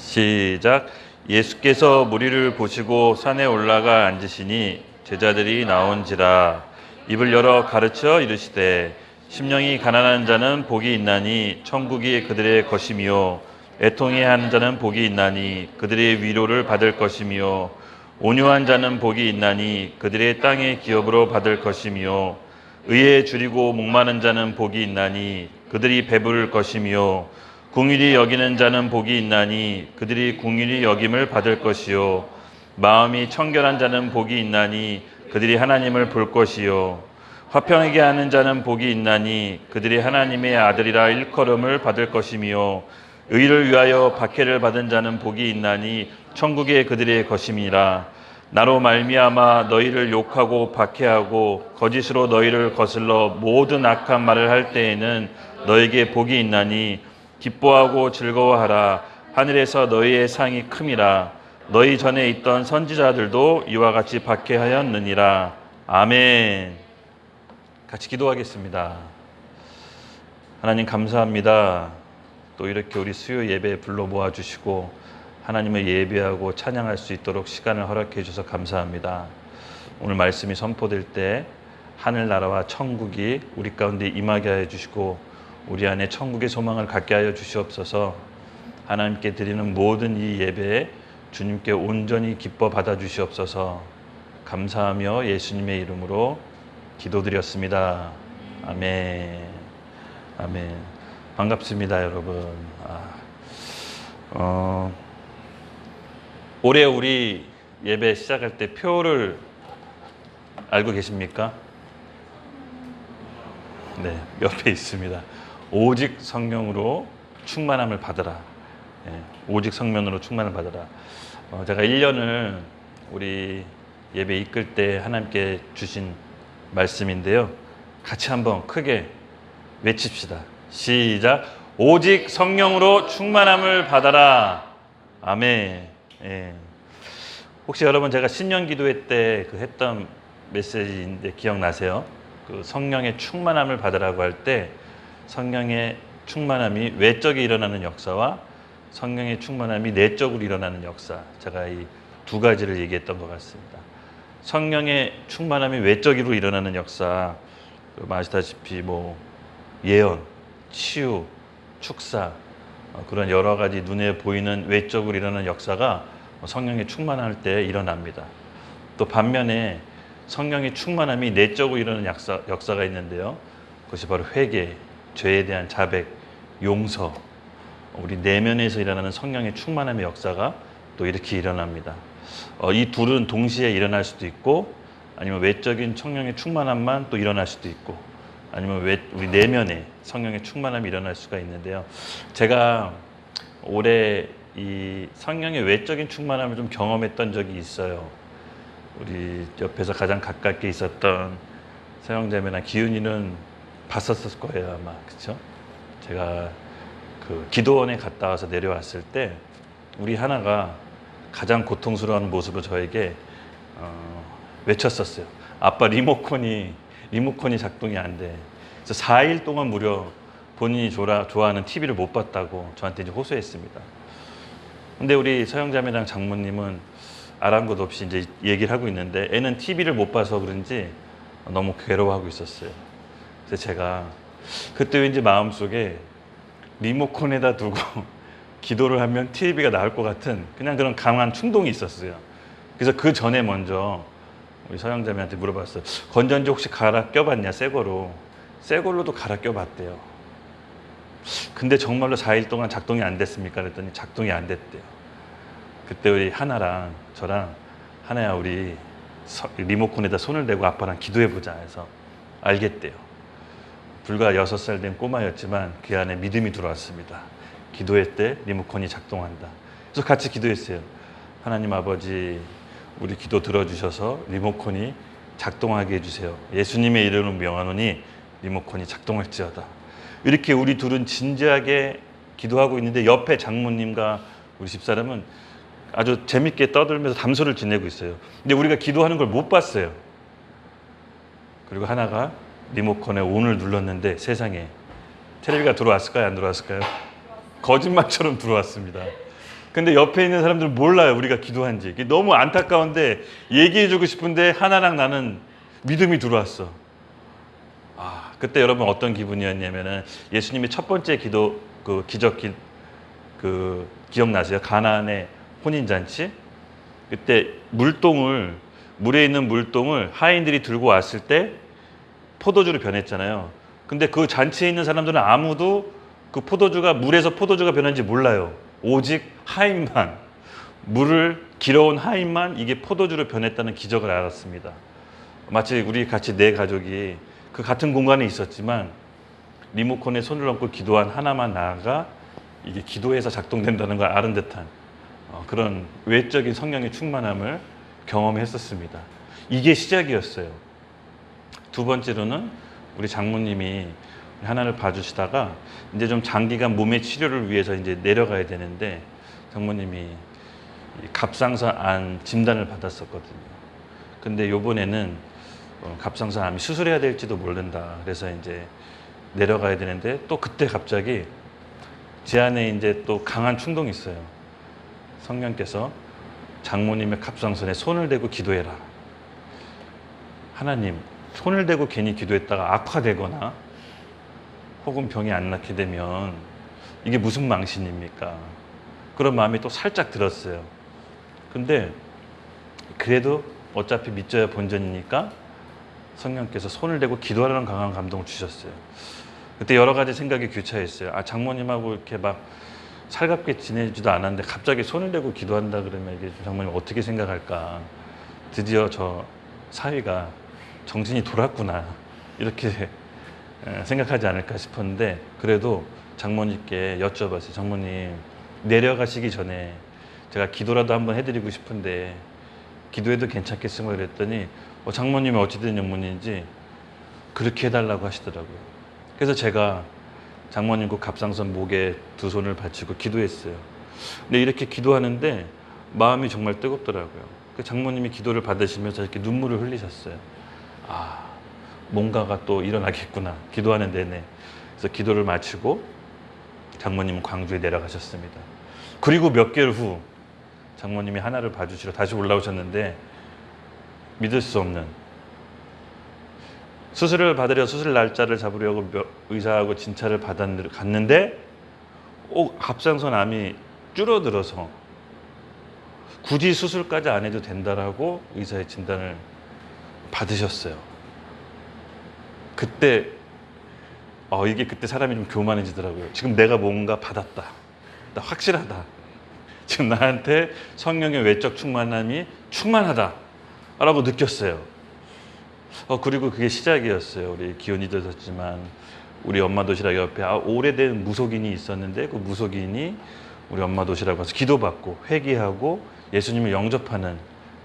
시작. 예수께서 무리를 보시고 산에 올라가 앉으시니 제자들이 나온지라. 입을 열어 가르쳐 이르시되 심령이 가난한 자는 복이 있나니 천국이 그들의 것이며 애통해 하는 자는 복이 있나니 그들의 위로를 받을 것이며 온유한 자는 복이 있나니 그들의 땅의 기업으로 받을 것이며 의에 줄이고 목마른 자는 복이 있나니 그들이 배부를 것이며 긍휼히 여기는 자는 복이 있나니 그들이 긍휼히 여김을 받을 것이요 마음이 청결한 자는 복이 있나니 그들이 하나님을 볼 것이요 화평하게 하는 자는 복이 있나니 그들이 하나님의 아들이라 일컬음을 받을 것이며 의를 위하여 박해를 받은 자는 복이 있나니 천국이 그들의 것임이라. 나로 말미암아 너희를 욕하고 박해하고 거짓으로 너희를 거슬러 모든 악한 말을 할 때에는 너에게 복이 있나니 기뻐하고 즐거워하라. 하늘에서 너희의 상이 큼이라. 너희 전에 있던 선지자들도 이와 같이 박해하였느니라. 아멘. 같이 기도하겠습니다. 하나님 감사합니다. 또 이렇게 우리 수요 예배에 불러 모아주시고 하나님을 예배하고 찬양할 수 있도록 시간을 허락해 주셔서 감사합니다. 오늘 말씀이 선포될 때 하늘나라와 천국이 우리 가운데 임하게 하여 주시고 우리 안에 천국의 소망을 갖게 하여 주시옵소서. 하나님께 드리는 모든 이 예배에 주님께 온전히 기뻐 받아 주시옵소서. 감사하며 예수님의 이름으로 기도드렸습니다. 아멘. 아멘. 반갑습니다, 여러분. 올해 우리 예배 시작할 때 표를 알고 계십니까? 네, 옆에 있습니다. 오직 성령으로 충만함을 받으라. 네, 오직 성령으로 충만을 받으라. 제가 1년을 우리 예배 이끌 때 하나님께 주신 말씀인데요. 같이 한번 크게 외칩시다. 시작. 오직 성령으로 충만함을 받아라. 아멘. 예. 혹시 여러분 제가 신년 기도회 때 했던 메시지인데 기억나세요? 그 성령의 충만함을 받으라고 할 때 성령의 충만함이 외적에 일어나는 역사와 성령의 충만함이 내적으로 일어나는 역사, 제가 이 두 가지를 얘기했던 것 같습니다. 성령의 충만함이 외적으로 일어나는 역사, 아시다시피 예언, 치유, 축사, 그런 여러 가지 눈에 보이는 외적으로 일어나는 역사가 성령의 충만할 때 일어납니다. 또 반면에 성령의 충만함이 내적으로 일어나는 역사가 있는데요. 그것이 바로 회개, 죄에 대한 자백, 용서, 우리 내면에서 일어나는 성령의 충만함의 역사가 또 이렇게 일어납니다. 이 둘은 동시에 일어날 수도 있고, 아니면 외적인 성령의 충만함만 또 일어날 수도 있고, 아니면 우리 내면에 성령의 충만함이 일어날 수가 있는데요. 제가 올해 이 성령의 외적인 충만함을 좀 경험했던 적이 있어요. 우리 옆에서 가장 가깝게 있었던 서영자매나 기훈이는 봤었을 거예요, 아마. 그렇죠? 제가 그 기도원에 갔다 와서 내려왔을 때 우리 하나가 가장 고통스러워하는 모습을 저에게 외쳤었어요. 아빠 리모컨이 작동이 안 돼. 그래서 4일 동안 무려 본인이 좋아하는 TV를 못 봤다고 저한테 이제 호소했습니다. 근데 우리 서영자매랑 장모님은 아랑곳 없이 이제 얘기를 하고 있는데 애는 TV를 못 봐서 그런지 너무 괴로워하고 있었어요. 그래서 제가 그때 왠지 마음속에 리모컨에다 두고 기도를 하면 TV가 나올 것 같은 그냥 그런 강한 충동이 있었어요. 그래서 그 전에 먼저 우리 서영자매한테 물어봤어요. 건전지 혹시 갈아 껴봤냐? 새 걸로도 갈아 껴봤대요. 근데 정말로 4일 동안 작동이 안 됐습니까? 그랬더니 작동이 안 됐대요. 그때 우리 하나랑 저랑 하나야 우리 리모컨에다 손을 대고 아빠랑 기도해보자 해서 알겠대요. 불과 6살 된 꼬마였지만 그 안에 믿음이 들어왔습니다. 기도할 때 리모컨이 작동한다. 그래서 같이 기도했어요. 하나님 아버지, 우리 기도 들어주셔서 리모컨이 작동하게 해주세요. 예수님의 이름으로 명하노니 리모컨이 작동할지어다. 이렇게 우리 둘은 진지하게 기도하고 있는데 옆에 장모님과 우리 집사람은 아주 재밌게 떠들면서 담소를 지내고 있어요. 근데 우리가 기도하는 걸 못 봤어요. 그리고 하나가 리모컨에 ON을 눌렀는데 세상에 텔레비가 들어왔을까요? 안 들어왔을까요? 거짓말처럼 들어왔습니다. 근데 옆에 있는 사람들은 몰라요, 우리가 기도한지. 이게 너무 안타까운데 얘기해주고 싶은데 하나랑 나는 믿음이 들어왔어. 그때 여러분 어떤 기분이었냐면은 예수님의 첫 번째 기도 그 기적 그 기억나세요? 가나안의 혼인잔치. 그때 물에 있는 물동을 하인들이 들고 왔을 때 포도주로 변했잖아요. 근데 그 잔치에 있는 사람들은 아무도 그 물에서 포도주가 변한지 몰라요. 오직 하인만, 물을 길어온 하인만 이게 포도주로 변했다는 기적을 알았습니다. 마치 우리 같이 네 가족이 그 같은 공간에 있었지만 리모컨에 손을 얹고 기도한 하나만 나아가 이게 기도해서 작동된다는 걸 아는 듯한 그런 외적인 성령의 충만함을 경험했었습니다. 이게 시작이었어요. 두 번째로는 우리 장모님이 하나를 봐주시다가 이제 좀 장기간 몸의 치료를 위해서 이제 내려가야 되는데 장모님이 갑상선 암 진단을 받았었거든요. 근데 요번에는 갑상선 암이 수술해야 될지도 모른다. 그래서 이제 내려가야 되는데 또 그때 갑자기 제 안에 이제 또 강한 충동이 있어요. 성령께서 장모님의 갑상선에 손을 대고 기도해라. 하나님, 손을 대고 괜히 기도했다가 악화되거나 혹은 병이 안 낫게 되면 이게 무슨 망신입니까? 그런 마음이 또 살짝 들었어요. 근데 그래도 어차피 믿져야 본전이니까 성령께서 손을 대고 기도하라는 강한 감동을 주셨어요. 그때 여러 가지 생각이 교차했어요. 장모님하고 이렇게 막 살갑게 지내지도 않았는데 갑자기 손을 대고 기도한다 그러면 이게 장모님 어떻게 생각할까? 드디어 저 사위가 정신이 돌았구나 이렇게 생각하지 않을까 싶었는데 그래도 장모님께 여쭤봤어요. 장모님, 내려가시기 전에 제가 기도라도 한번 해드리고 싶은데 기도해도 괜찮겠습니까? 그랬더니 장모님이 어찌된 영문인지 그렇게 해달라고 하시더라고요. 그래서 제가 장모님 그 갑상선 목에 두 손을 받치고 기도했어요. 근데 이렇게 기도하는데 마음이 정말 뜨겁더라고요. 그 장모님이 기도를 받으시면서 이렇게 눈물을 흘리셨어요. 뭔가가 또 일어나겠구나. 기도하는 내내. 그래서 기도를 마치고 장모님은 광주에 내려가셨습니다. 그리고 몇 개월 후 장모님이 하나를 봐주시러 다시 올라오셨는데 믿을 수 없는 수술을 받으려 수술 날짜를 잡으려고 의사하고 진찰을 갔는데 갑상선 암이 줄어들어서 굳이 수술까지 안 해도 된다라고 의사의 진단을 받으셨어요. 그때 이게 그때 사람이 좀 교만해지더라고요. 지금 내가 뭔가 받았다. 나 확실하다. 지금 나한테 성령의 외적 충만함이 충만하다 라고 느꼈어요. 그리고 그게 시작이었어요. 우리 기혼이도 있었지만 우리 엄마 도시락 옆에 오래된 무속인이 있었는데 그 무속인이 우리 엄마 도시락 가서 기도받고 회개하고 예수님을 영접하는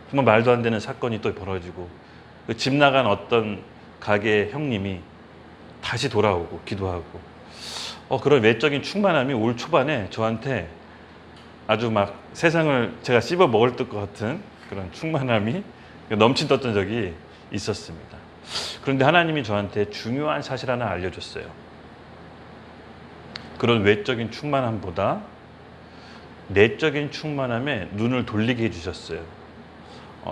정말 말도 안 되는 사건이 또 벌어지고 그 집 나간 어떤 가게 형님이 다시 돌아오고 기도하고 그런 외적인 충만함이 올 초반에 저한테 아주 막 세상을 제가 씹어 먹을 것 같은 그런 충만함이 넘쳐떴던 적이 있었습니다. 그런데 하나님이 저한테 중요한 사실 하나 알려줬어요. 그런 외적인 충만함보다 내적인 충만함에 눈을 돌리게 해주셨어요.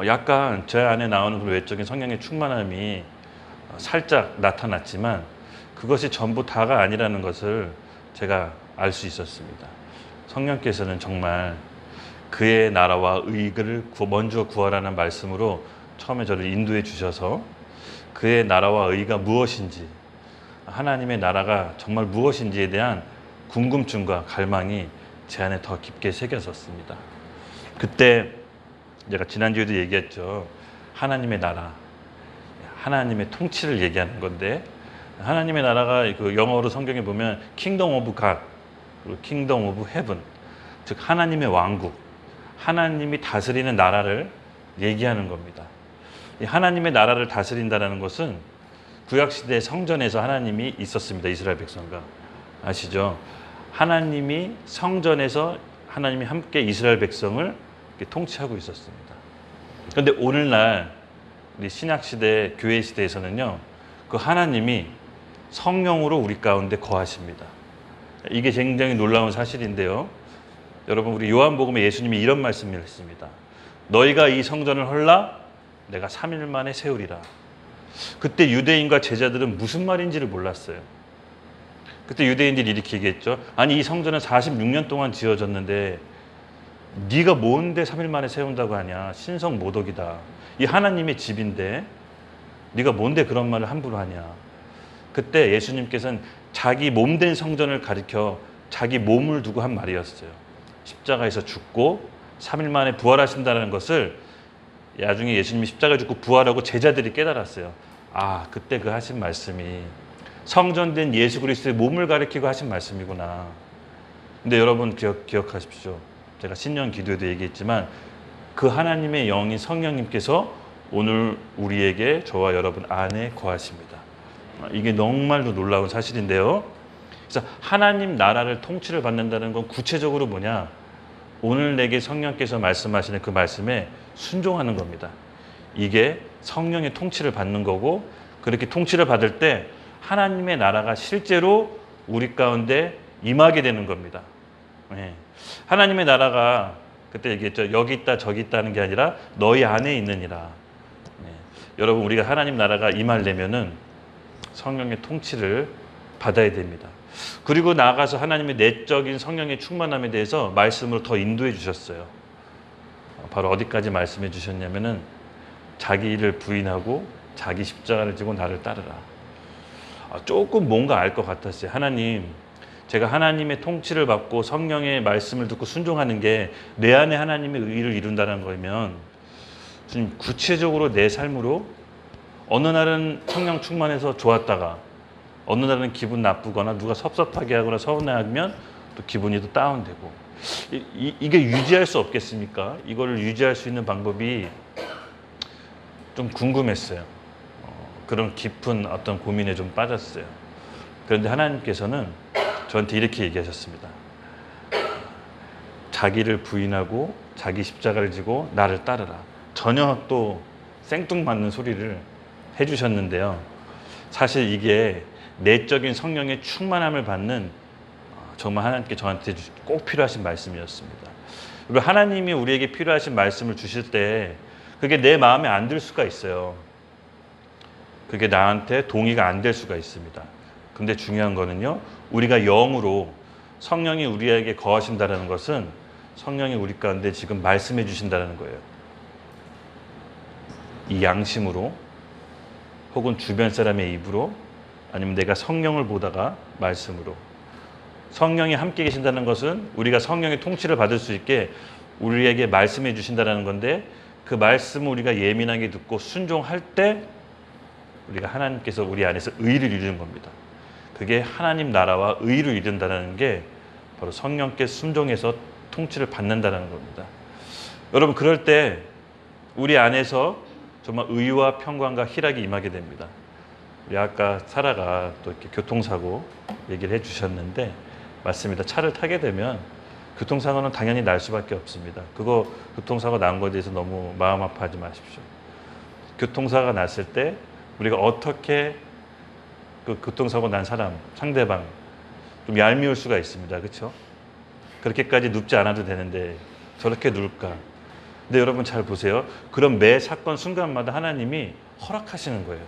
약간 제 안에 나오는 그 외적인 성령의 충만함이 살짝 나타났지만 그것이 전부 다가 아니라는 것을 제가 알 수 있었습니다. 성령께서는 정말 그의 나라와 의를 먼저 구하라는 말씀으로 처음에 저를 인도해 주셔서 그의 나라와 의가 무엇인지 하나님의 나라가 정말 무엇인지에 대한 궁금증과 갈망이 제 안에 더 깊게 새겨졌습니다. 그때 제가 지난주에도 얘기했죠. 하나님의 나라, 하나님의 통치를 얘기하는 건데 하나님의 나라가 그 영어로 성경에 보면 Kingdom of God, 그리고 Kingdom of Heaven, 즉 하나님의 왕국, 하나님이 다스리는 나라를 얘기하는 겁니다. 이 하나님의 나라를 다스린다는 것은 구약시대 성전에서 하나님이 있었습니다. 이스라엘 백성과. 아시죠? 하나님이 성전에서 하나님이 함께 이스라엘 백성을 통치하고 있었습니다. 그런데 오늘날 우리 신약시대 교회 시대에서는요, 그 하나님이 성령으로 우리 가운데 거하십니다. 이게 굉장히 놀라운 사실인데요. 여러분 우리 요한복음에 예수님이 이런 말씀을 했습니다. 너희가 이 성전을 헐라 내가 3일 만에 세우리라. 그때 유대인과 제자들은 무슨 말인지를 몰랐어요. 그때 유대인들이 이렇게 얘기했죠. 아니 이 성전은 46년 동안 지어졌는데 네가 뭔데 3일 만에 세운다고 하냐. 신성 모독이다. 이 하나님의 집인데 네가 뭔데 그런 말을 함부로 하냐. 그때 예수님께서는 자기 몸된 성전을 가리켜 자기 몸을 두고 한 말이었어요. 십자가에서 죽고 3일 만에 부활하신다는 것을 나중에 예수님이 십자가에 죽고 부활하고 제자들이 깨달았어요. 아, 그때 그 하신 말씀이 성전된 예수 그리스도의 몸을 가리키고 하신 말씀이구나. 근데 여러분 기억하십시오. 제가 신년 기도에도 얘기했지만 그 하나님의 영인 성령님께서 오늘 우리에게 저와 여러분 안에 거하십니다. 이게 정말로 놀라운 사실인데요. 그래서 하나님 나라를 통치를 받는다는 건 구체적으로 뭐냐? 오늘 내게 성령께서 말씀하시는 그 말씀에 순종하는 겁니다. 이게 성령의 통치를 받는 거고 그렇게 통치를 받을 때 하나님의 나라가 실제로 우리 가운데 임하게 되는 겁니다. 네. 하나님의 나라가 그때 얘기했죠. 여기 있다 저기 있다는 게 아니라 너희 안에 있느니라. 네. 여러분 우리가 하나님 나라가 임하려면은 성령의 통치를 받아야 됩니다. 그리고 나아가서 하나님의 내적인 성령의 충만함에 대해서 말씀으로 더 인도해 주셨어요. 바로 어디까지 말씀해 주셨냐면은 자기 일을 부인하고 자기 십자가를 지고 나를 따르라. 조금 뭔가 알 것 같았어요. 하나님, 제가 하나님의 통치를 받고 성령의 말씀을 듣고 순종하는 게 내 안에 하나님의 의를 이룬다는 거면 주님 구체적으로 내 삶으로 어느 날은 성령 충만해서 좋았다가 어느 날은 기분 나쁘거나 누가 섭섭하게 하거나 서운해하면 또 기분이 또 다운되고 이게 유지할 수 없겠습니까? 이거를 유지할 수 있는 방법이 좀 궁금했어요. 그런 깊은 어떤 고민에 좀 빠졌어요. 그런데 하나님께서는 저한테 이렇게 얘기하셨습니다. 자기를 부인하고 자기 십자가를 지고 나를 따르라. 전혀 또 생뚱맞는 소리를 해주셨는데요. 사실 이게 내적인 성령의 충만함을 받는 정말 하나님께 저한테 꼭 필요하신 말씀이었습니다. 그리고 하나님이 우리에게 필요하신 말씀을 주실 때 그게 내 마음에 안 들 수가 있어요. 그게 나한테 동의가 안 될 수가 있습니다. 근데 중요한 거는요. 우리가 영으로 성령이 우리에게 거하신다는 것은 성령이 우리 가운데 지금 말씀해 주신다는 거예요. 이 양심으로 혹은 주변 사람의 입으로 아니면 내가 성령을 보다가 말씀으로 성령이 함께 계신다는 것은 우리가 성령의 통치를 받을 수 있게 우리에게 말씀해 주신다는 건데 그 말씀을 우리가 예민하게 듣고 순종할 때 우리가 하나님께서 우리 안에서 의를 이루는 겁니다. 그게 하나님 나라와 의를 이룬다는 게 바로 성령께 순종해서 통치를 받는다는 겁니다. 여러분 그럴 때 우리 안에서 정말 의와 평강과 희락이 임하게 됩니다. 우리 아까 사라가 또 이렇게 교통사고 얘기를 해주셨는데 맞습니다. 차를 타게 되면 교통사고는 당연히 날 수밖에 없습니다. 그거 교통사고 난 거에 대해서 너무 마음 아파하지 마십시오. 교통사고가 났을 때 우리가 어떻게 그 교통사고 난 사람, 상대방 좀 얄미울 수가 있습니다. 그렇죠? 그렇게까지 눕지 않아도 되는데 저렇게 누울까? 근데 여러분 잘 보세요. 그런 매 사건 순간마다 하나님이 허락하시는 거예요.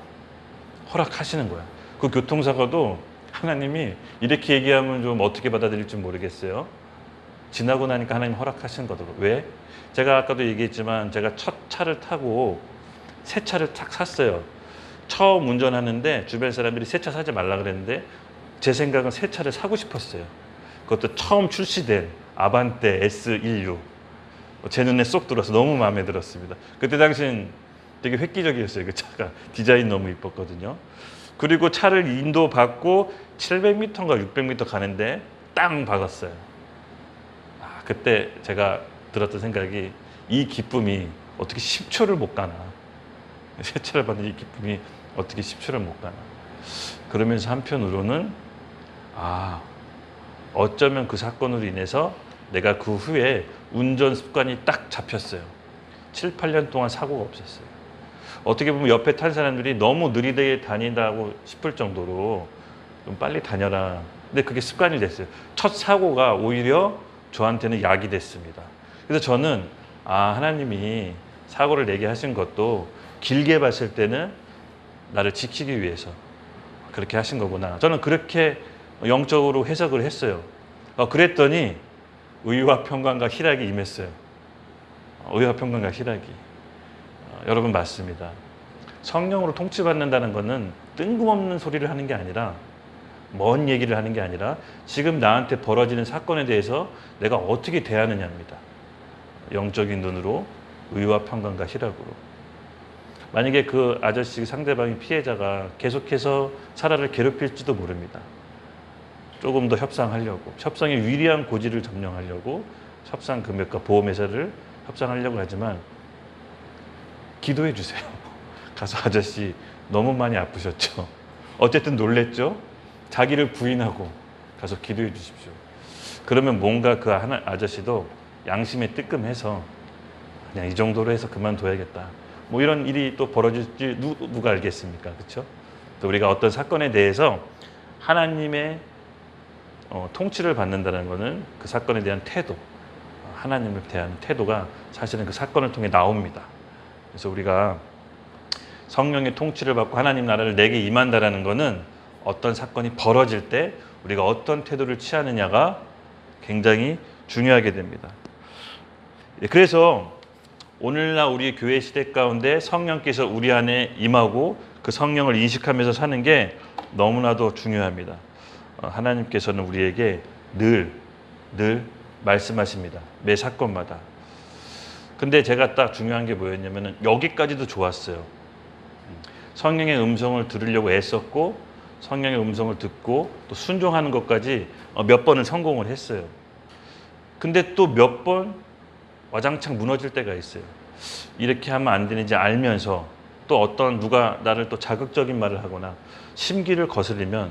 허락하시는 거야. 그 교통사고도 하나님이 이렇게 얘기하면 좀 어떻게 받아들일지 모르겠어요. 지나고 나니까 하나님 허락하시는 거더라고요. 왜? 제가 아까도 얘기했지만 제가 첫 차를 타고 새 차를 딱 샀어요. 처음 운전하는데 주변 사람들이 새 차 사지 말라 그랬는데 제 생각은 새 차를 사고 싶었어요. 그것도 처음 출시된 아반떼 S16. 제 눈에 쏙 들어서 너무 마음에 들었습니다. 그때 당시엔 되게 획기적이었어요. 그 차가 디자인 너무 이뻤거든요. 그리고 차를 인도받고 700m인가 600m 가는데 땅 박았어요. 그때 제가 들었던 생각이 이 기쁨이 어떻게 10초를 못 가나. 새 차를 받는 이 기쁨이 어떻게 10초를 못 가나. 그러면서 한편으로는 어쩌면 그 사건으로 인해서 내가 그 후에 운전 습관이 딱 잡혔어요. 7, 8년 동안 사고가 없었어요. 어떻게 보면 옆에 탄 사람들이 너무 느리게 다닌다고 싶을 정도로 좀 빨리 다녀라. 근데 그게 습관이 됐어요. 첫 사고가 오히려 저한테는 약이 됐습니다. 그래서 저는 하나님이 사고를 내게 하신 것도 길게 봤을 때는 나를 지키기 위해서 그렇게 하신 거구나. 저는 그렇게 영적으로 해석을 했어요. 그랬더니 의와 평강과 희락이 임했어요. 의와 평강과 희락이. 여러분 맞습니다. 성령으로 통치받는다는 것은 뜬금없는 소리를 하는 게 아니라, 먼 얘기를 하는 게 아니라 지금 나한테 벌어지는 사건에 대해서 내가 어떻게 대하느냐입니다. 영적인 눈으로 의와 평강과 희락으로. 만약에 그 아저씨 상대방이 피해자가 계속해서 사라를 괴롭힐지도 모릅니다. 조금 더 협상하려고, 협상의 위리한 고지를 점령하려고 협상 금액과 보험회사를 협상하려고 하지만 기도해 주세요. 가서 아저씨 너무 많이 아프셨죠. 어쨌든 놀랬죠. 자기를 부인하고 가서 기도해 주십시오. 그러면 뭔가 그 아저씨도 양심에 뜨끔해서 그냥 이 정도로 해서 그만둬야겠다. 뭐 이런 일이 또 벌어질지 누가 알겠습니까? 그렇죠? 또 우리가 어떤 사건에 대해서 하나님의 통치를 받는다는 것은 그 사건에 대한 태도, 하나님을 대한 태도가 사실은 그 사건을 통해 나옵니다. 그래서 우리가 성령의 통치를 받고 하나님 나라를 내게 임한다는 것은 어떤 사건이 벌어질 때 우리가 어떤 태도를 취하느냐가 굉장히 중요하게 됩니다. 그래서 오늘날 우리 교회 시대 가운데 성령께서 우리 안에 임하고 그 성령을 인식하면서 사는 게 너무나도 중요합니다. 하나님께서는 우리에게 늘 말씀하십니다. 매 사건마다. 근데 제가 딱 중요한 게 뭐였냐면은 여기까지도 좋았어요. 성령의 음성을 들으려고 애썼고 성령의 음성을 듣고 또 순종하는 것까지 몇 번을 성공을 했어요. 근데 또 몇 번 와장창 무너질 때가 있어요. 이렇게 하면 안 되는지 알면서 또 어떤 누가 나를 또 자극적인 말을 하거나 심기를 거슬리면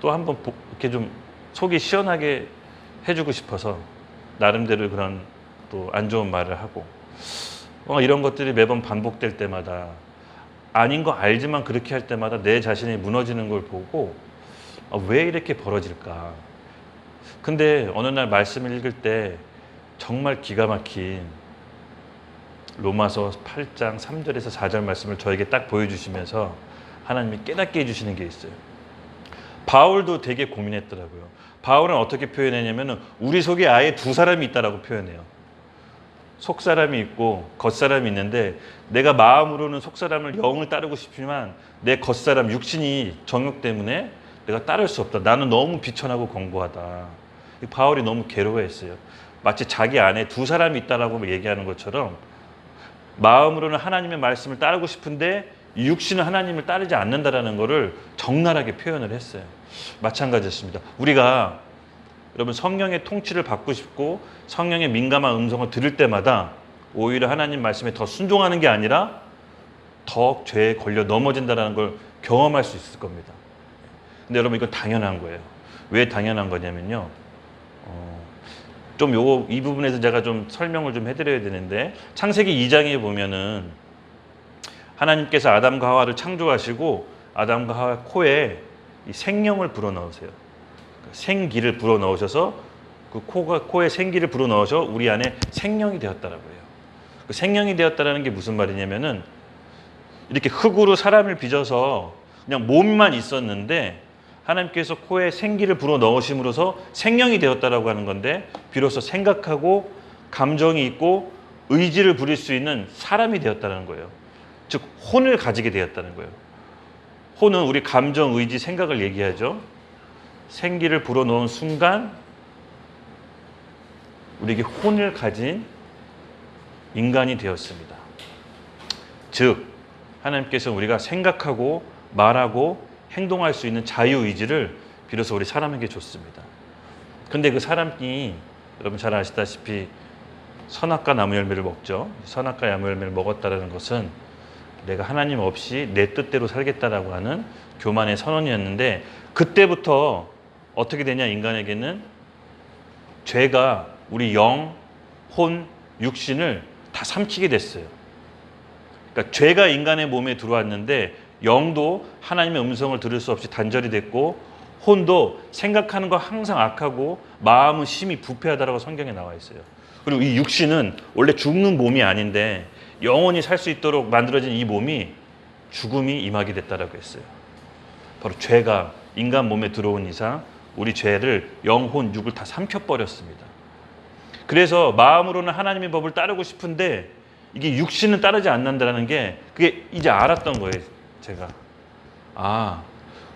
또 한번 이렇게 좀 속이 시원하게 해주고 싶어서 나름대로 그런 또 안 좋은 말을 하고 이런 것들이 매번 반복될 때마다 아닌 거 알지만 그렇게 할 때마다 내 자신이 무너지는 걸 보고 왜 이렇게 벌어질까. 근데 어느 날 말씀을 읽을 때 정말 기가 막힌 로마서 8장 3절에서 4절 말씀을 저에게 딱 보여주시면서 하나님이 깨닫게 해주시는 게 있어요. 바울도 되게 고민했더라고요. 바울은 어떻게 표현했냐면 우리 속에 아예 두 사람이 있다라고 표현해요. 속사람이 있고 겉사람이 있는데 내가 마음으로는 속사람을 영을 따르고 싶지만 내 겉사람 육신이 정욕 때문에 내가 따를 수 없다. 나는 너무 비천하고 공고하다. 바울이 너무 괴로워했어요. 마치 자기 안에 두 사람이 있다라고 얘기하는 것처럼 마음으로는 하나님의 말씀을 따르고 싶은데 육신은 하나님을 따르지 않는다라는 것을 적나라하게 표현을 했어요. 마찬가지였습니다. 우리가 여러분 성령의 통치를 받고 싶고 성령의 민감한 음성을 들을 때마다 오히려 하나님 말씀에 더 순종하는 게 아니라 더 죄에 걸려 넘어진다는 걸 경험할 수 있을 겁니다. 근데 여러분 이건 당연한 거예요. 왜 당연한 거냐면요. 이 부분에서 제가 좀 설명을 좀 해드려야 되는데 창세기 2장에 보면은 하나님께서 아담과 하와를 창조하시고 아담과 하와 코에 이 생명을 불어넣으세요. 생기를 불어넣으셔서 그 코에 생기를 불어넣으셔 우리 안에 생명이 되었다라고 해요. 그 생명이 되었다라는 게 무슨 말이냐면은 이렇게 흙으로 사람을 빚어서 그냥 몸만 있었는데 하나님께서 코에 생기를 불어넣으심으로써 생명이 되었다라고 하는 건데 비로소 생각하고 감정이 있고 의지를 부릴 수 있는 사람이 되었다는 거예요. 즉 혼을 가지게 되었다는 거예요. 혼은 우리 감정, 의지, 생각을 얘기하죠. 생기를 불어넣은 순간 우리에게 혼을 가진 인간이 되었습니다. 즉 하나님께서 우리가 생각하고 말하고 행동할 수 있는 자유의지를 비로소 우리 사람에게 줬습니다. 근데 그 사람이 여러분 잘 아시다시피 선악과 나무 열매를 먹죠. 선악과 나무 열매를 먹었다는 것은 내가 하나님 없이 내 뜻대로 살겠다라고 하는 교만의 선언이었는데 그때부터 어떻게 되냐 인간에게는 죄가 우리 영, 혼, 육신을 다 삼키게 됐어요. 그러니까 죄가 인간의 몸에 들어왔는데 영도 하나님의 음성을 들을 수 없이 단절이 됐고 혼도 생각하는 거 항상 악하고 마음은 심히 부패하다라고 성경에 나와 있어요. 그리고 이 육신은 원래 죽는 몸이 아닌데 영원히 살 수 있도록 만들어진 이 몸이 죽음이 임하게 됐다라고 했어요. 바로 죄가 인간 몸에 들어온 이상 우리 죄를 영혼, 육을 다 삼켜버렸습니다. 그래서 마음으로는 하나님의 법을 따르고 싶은데 이게 육신은 따르지 않는다는 게 그게 이제 알았던 거예요. 제가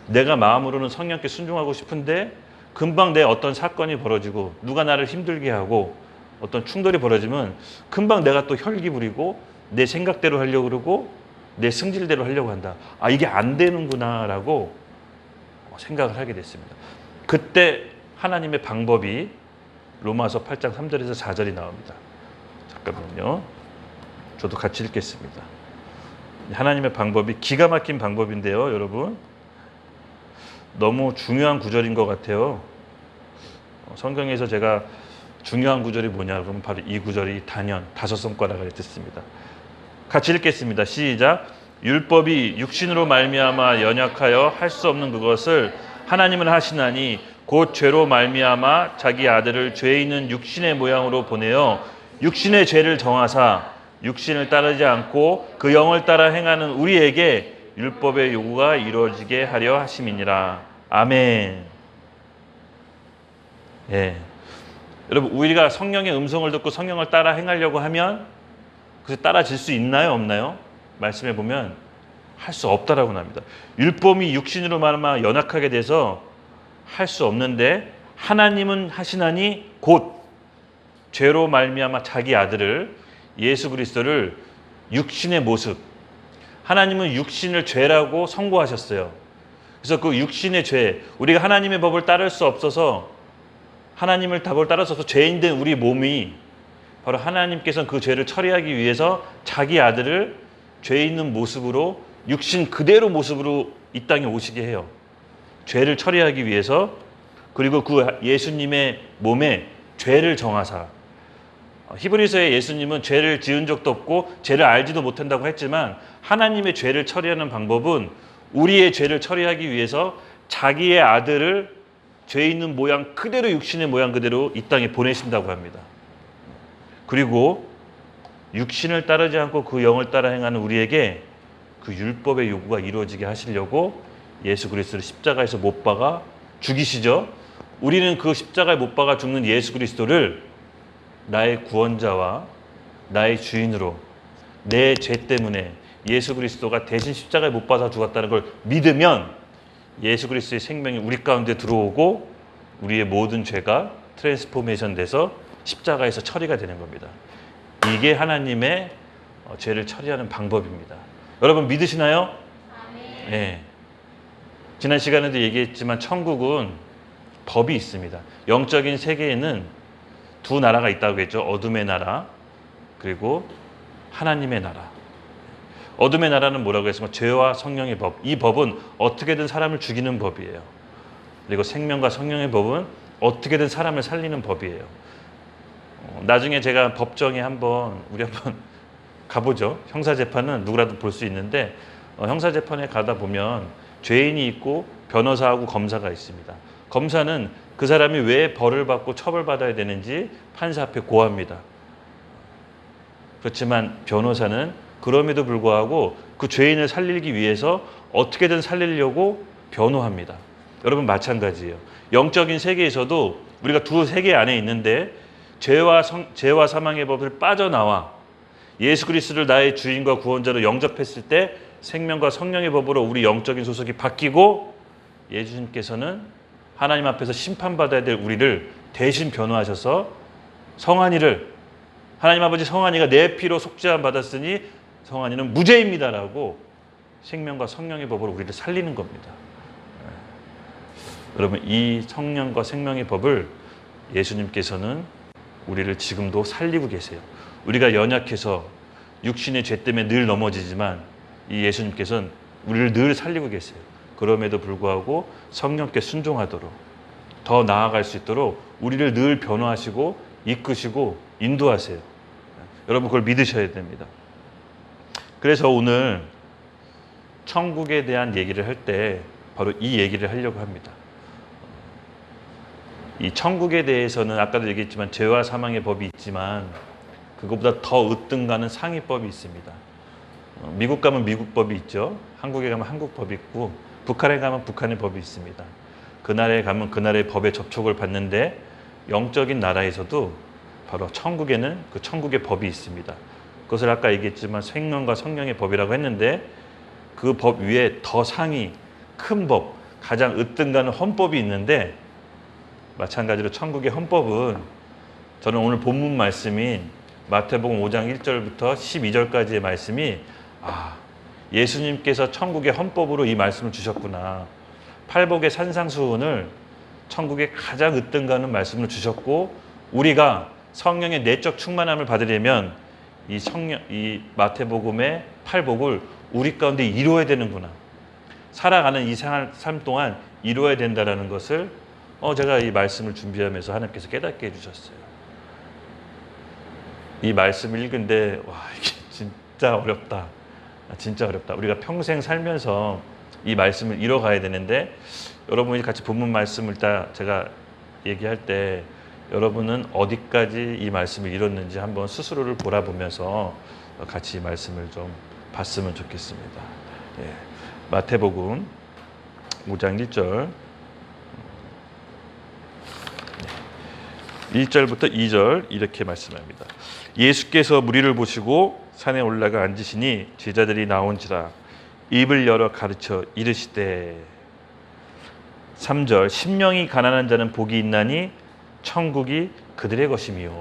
내가 마음으로는 성령께 순종하고 싶은데 금방 내 어떤 사건이 벌어지고 누가 나를 힘들게 하고 어떤 충돌이 벌어지면 금방 내가 또 혈기 부리고 내 생각대로 하려고 그러고 내 승질대로 하려고 한다. 이게 안 되는구나라고 생각을 하게 됐습니다. 그때 하나님의 방법이 로마서 8장 3절에서 4절이 나옵니다. 잠깐만요. 저도 같이 읽겠습니다. 하나님의 방법이 기가 막힌 방법인데요, 여러분. 너무 중요한 구절인 것 같아요. 성경에서 제가 중요한 구절이 뭐냐 그러면 바로 이 구절이 단연 5손가락을 뜻습니다. 같이 읽겠습니다. 시작. 율법이 육신으로 말미암아 연약하여 할 수 없는 그것을 하나님은 하시나니 곧 죄로 말미암아 자기 아들을 죄 있는 육신의 모양으로 보내어 육신의 죄를 정하사 육신을 따르지 않고 그 영을 따라 행하는 우리에게 율법의 요구가 이루어지게 하려 하심이니라. 아멘. 여러분, 우리가 성령의 음성을 듣고 성령을 따라 행하려고 하면 그래서 따라질 수 있나요, 없나요? 말씀해 보면 할 수 없다라고 합니다. 율법이 육신으로 말미암아 연약하게 돼서 할 수 없는데 하나님은 하시나니 곧 죄로 말미암아 자기 아들을 예수 그리스도를 육신의 모습, 하나님은 육신을 죄라고 선고하셨어요. 그래서 그 육신의 죄, 우리가 하나님의 법을 따를 수 없어서 하나님의 법을 따를 수 없어서 죄인된 우리 몸이 바로 하나님께서는 그 죄를 처리하기 위해서 자기 아들을 죄 있는 모습으로 육신 그대로 모습으로 이 땅에 오시게 해요. 죄를 처리하기 위해서. 그리고 그 예수님의 몸에 죄를 정하사, 히브리서의 예수님은 죄를 지은 적도 없고 죄를 알지도 못한다고 했지만 하나님의 죄를 처리하는 방법은 우리의 죄를 처리하기 위해서 자기의 아들을 죄 있는 모양 그대로 육신의 모양 그대로 이 땅에 보내신다고 합니다. 그리고 육신을 따르지 않고 그 영을 따라 행하는 우리에게 그 율법의 요구가 이루어지게 하시려고 예수 그리스도를 십자가에서 못 박아 죽이시죠. 우리는 그 십자가에 못 박아 죽는 예수 그리스도를 나의 구원자와 나의 주인으로 내 죄 때문에 예수 그리스도가 대신 십자가에 못 박아 죽었다는 걸 믿으면 예수 그리스도의 생명이 우리 가운데 들어오고 우리의 모든 죄가 트랜스포메이션 돼서 십자가에서 처리가 되는 겁니다. 이게 하나님의 죄를 처리하는 방법입니다. 여러분 믿으시나요? 네. 지난 시간에도 얘기했지만 천국은 법이 있습니다. 영적인 세계에는 두 나라가 있다고 했죠. 어둠의 나라 그리고 하나님의 나라. 어둠의 나라는 뭐라고 했습니까? 죄와 성령의 법. 이 법은 어떻게든 사람을 죽이는 법이에요. 그리고 생명과 성령의 법은 어떻게든 사람을 살리는 법이에요. 나중에 제가 법정에 우리 한번 가보죠. 형사재판은 누구라도 볼 수 있는데 형사재판에 가다 보면 죄인이 있고 변호사하고 검사가 있습니다. 검사는 그 사람이 왜 벌을 받고 처벌받아야 되는지 판사 앞에 고합니다. 그렇지만 변호사는 그럼에도 불구하고 그 죄인을 살리기 위해서 어떻게든 살리려고 변호합니다. 여러분 마찬가지예요. 영적인 세계에서도 우리가 두 세계 안에 있는데 죄와 사망의 법을 빠져나와 예수 그리스도를 나의 주인과 구원자로 영접했을 때 생명과 성령의 법으로 우리 영적인 소속이 바뀌고 예수님께서는 하나님 앞에서 심판받아야 될 우리를 대신 변호하셔서 하나님 아버지 성환이가 내 피로 속죄함 받았으니 성환이는 무죄입니다라고 생명과 성령의 법으로 우리를 살리는 겁니다. 여러분 이 성령과 생명의 법을 예수님께서는 우리를 지금도 살리고 계세요. 우리가 연약해서 육신의 죄 때문에 늘 넘어지지만 이 예수님께서는 우리를 늘 살리고 계세요. 그럼에도 불구하고 성령께 순종하도록 더 나아갈 수 있도록 우리를 늘 변호하시고 이끄시고 인도하세요. 여러분 그걸 믿으셔야 됩니다. 그래서 오늘 천국에 대한 얘기를 할 때 바로 이 얘기를 하려고 합니다. 이 천국에 대해서는 아까도 얘기했지만 죄와 사망의 법이 있지만 그것보다 더 으뜸가는 상위법이 있습니다. 미국 가면 미국 법이 있죠. 한국에 가면 한국 법이 있고 북한에 가면 북한의 법이 있습니다. 그 나라에 가면 그 나라의 법에 접촉을 받는데 영적인 나라에서도 바로 천국에는 그 천국의 법이 있습니다. 그것을 아까 얘기했지만 생명과 성령의 법이라고 했는데 그 법 위에 더 상위 큰 법, 가장 으뜸가는 헌법이 있는데 마찬가지로 천국의 헌법은 저는 오늘 본문 말씀인 마태복음 5장 1절부터 12절까지의 말씀이 예수님께서 천국의 헌법으로 이 말씀을 주셨구나. 팔복의 산상수훈을 천국의 가장 으뜸가는 말씀을 주셨고 우리가 성령의 내적 충만함을 받으려면 이 마태복음의 팔복을 우리 가운데 이루어야 되는구나. 살아가는 이 삶 동안 이루어야 된다는 것을 제가 이 말씀을 준비하면서 하나님께서 깨닫게 해주셨어요. 이 말씀을 읽은데 이게 진짜 어렵다. 진짜 어렵다. 우리가 평생 살면서 이 말씀을 이뤄가야 되는데 여러분이 같이 본문 말씀을 제가 얘기할 때 여러분은 어디까지 이 말씀을 이뤘는지 한번 스스로를 돌아보면서 같이 이 말씀을 좀 봤으면 좋겠습니다. 마태복음 5장 1절 1절부터 2절 이렇게 말씀합니다. 예수께서 무리를 보시고 산에 올라가 앉으시니 제자들이 나온지라 입을 열어 가르쳐 이르시되 3절 심령이 가난한 자는 복이 있나니 천국이 그들의 것이며.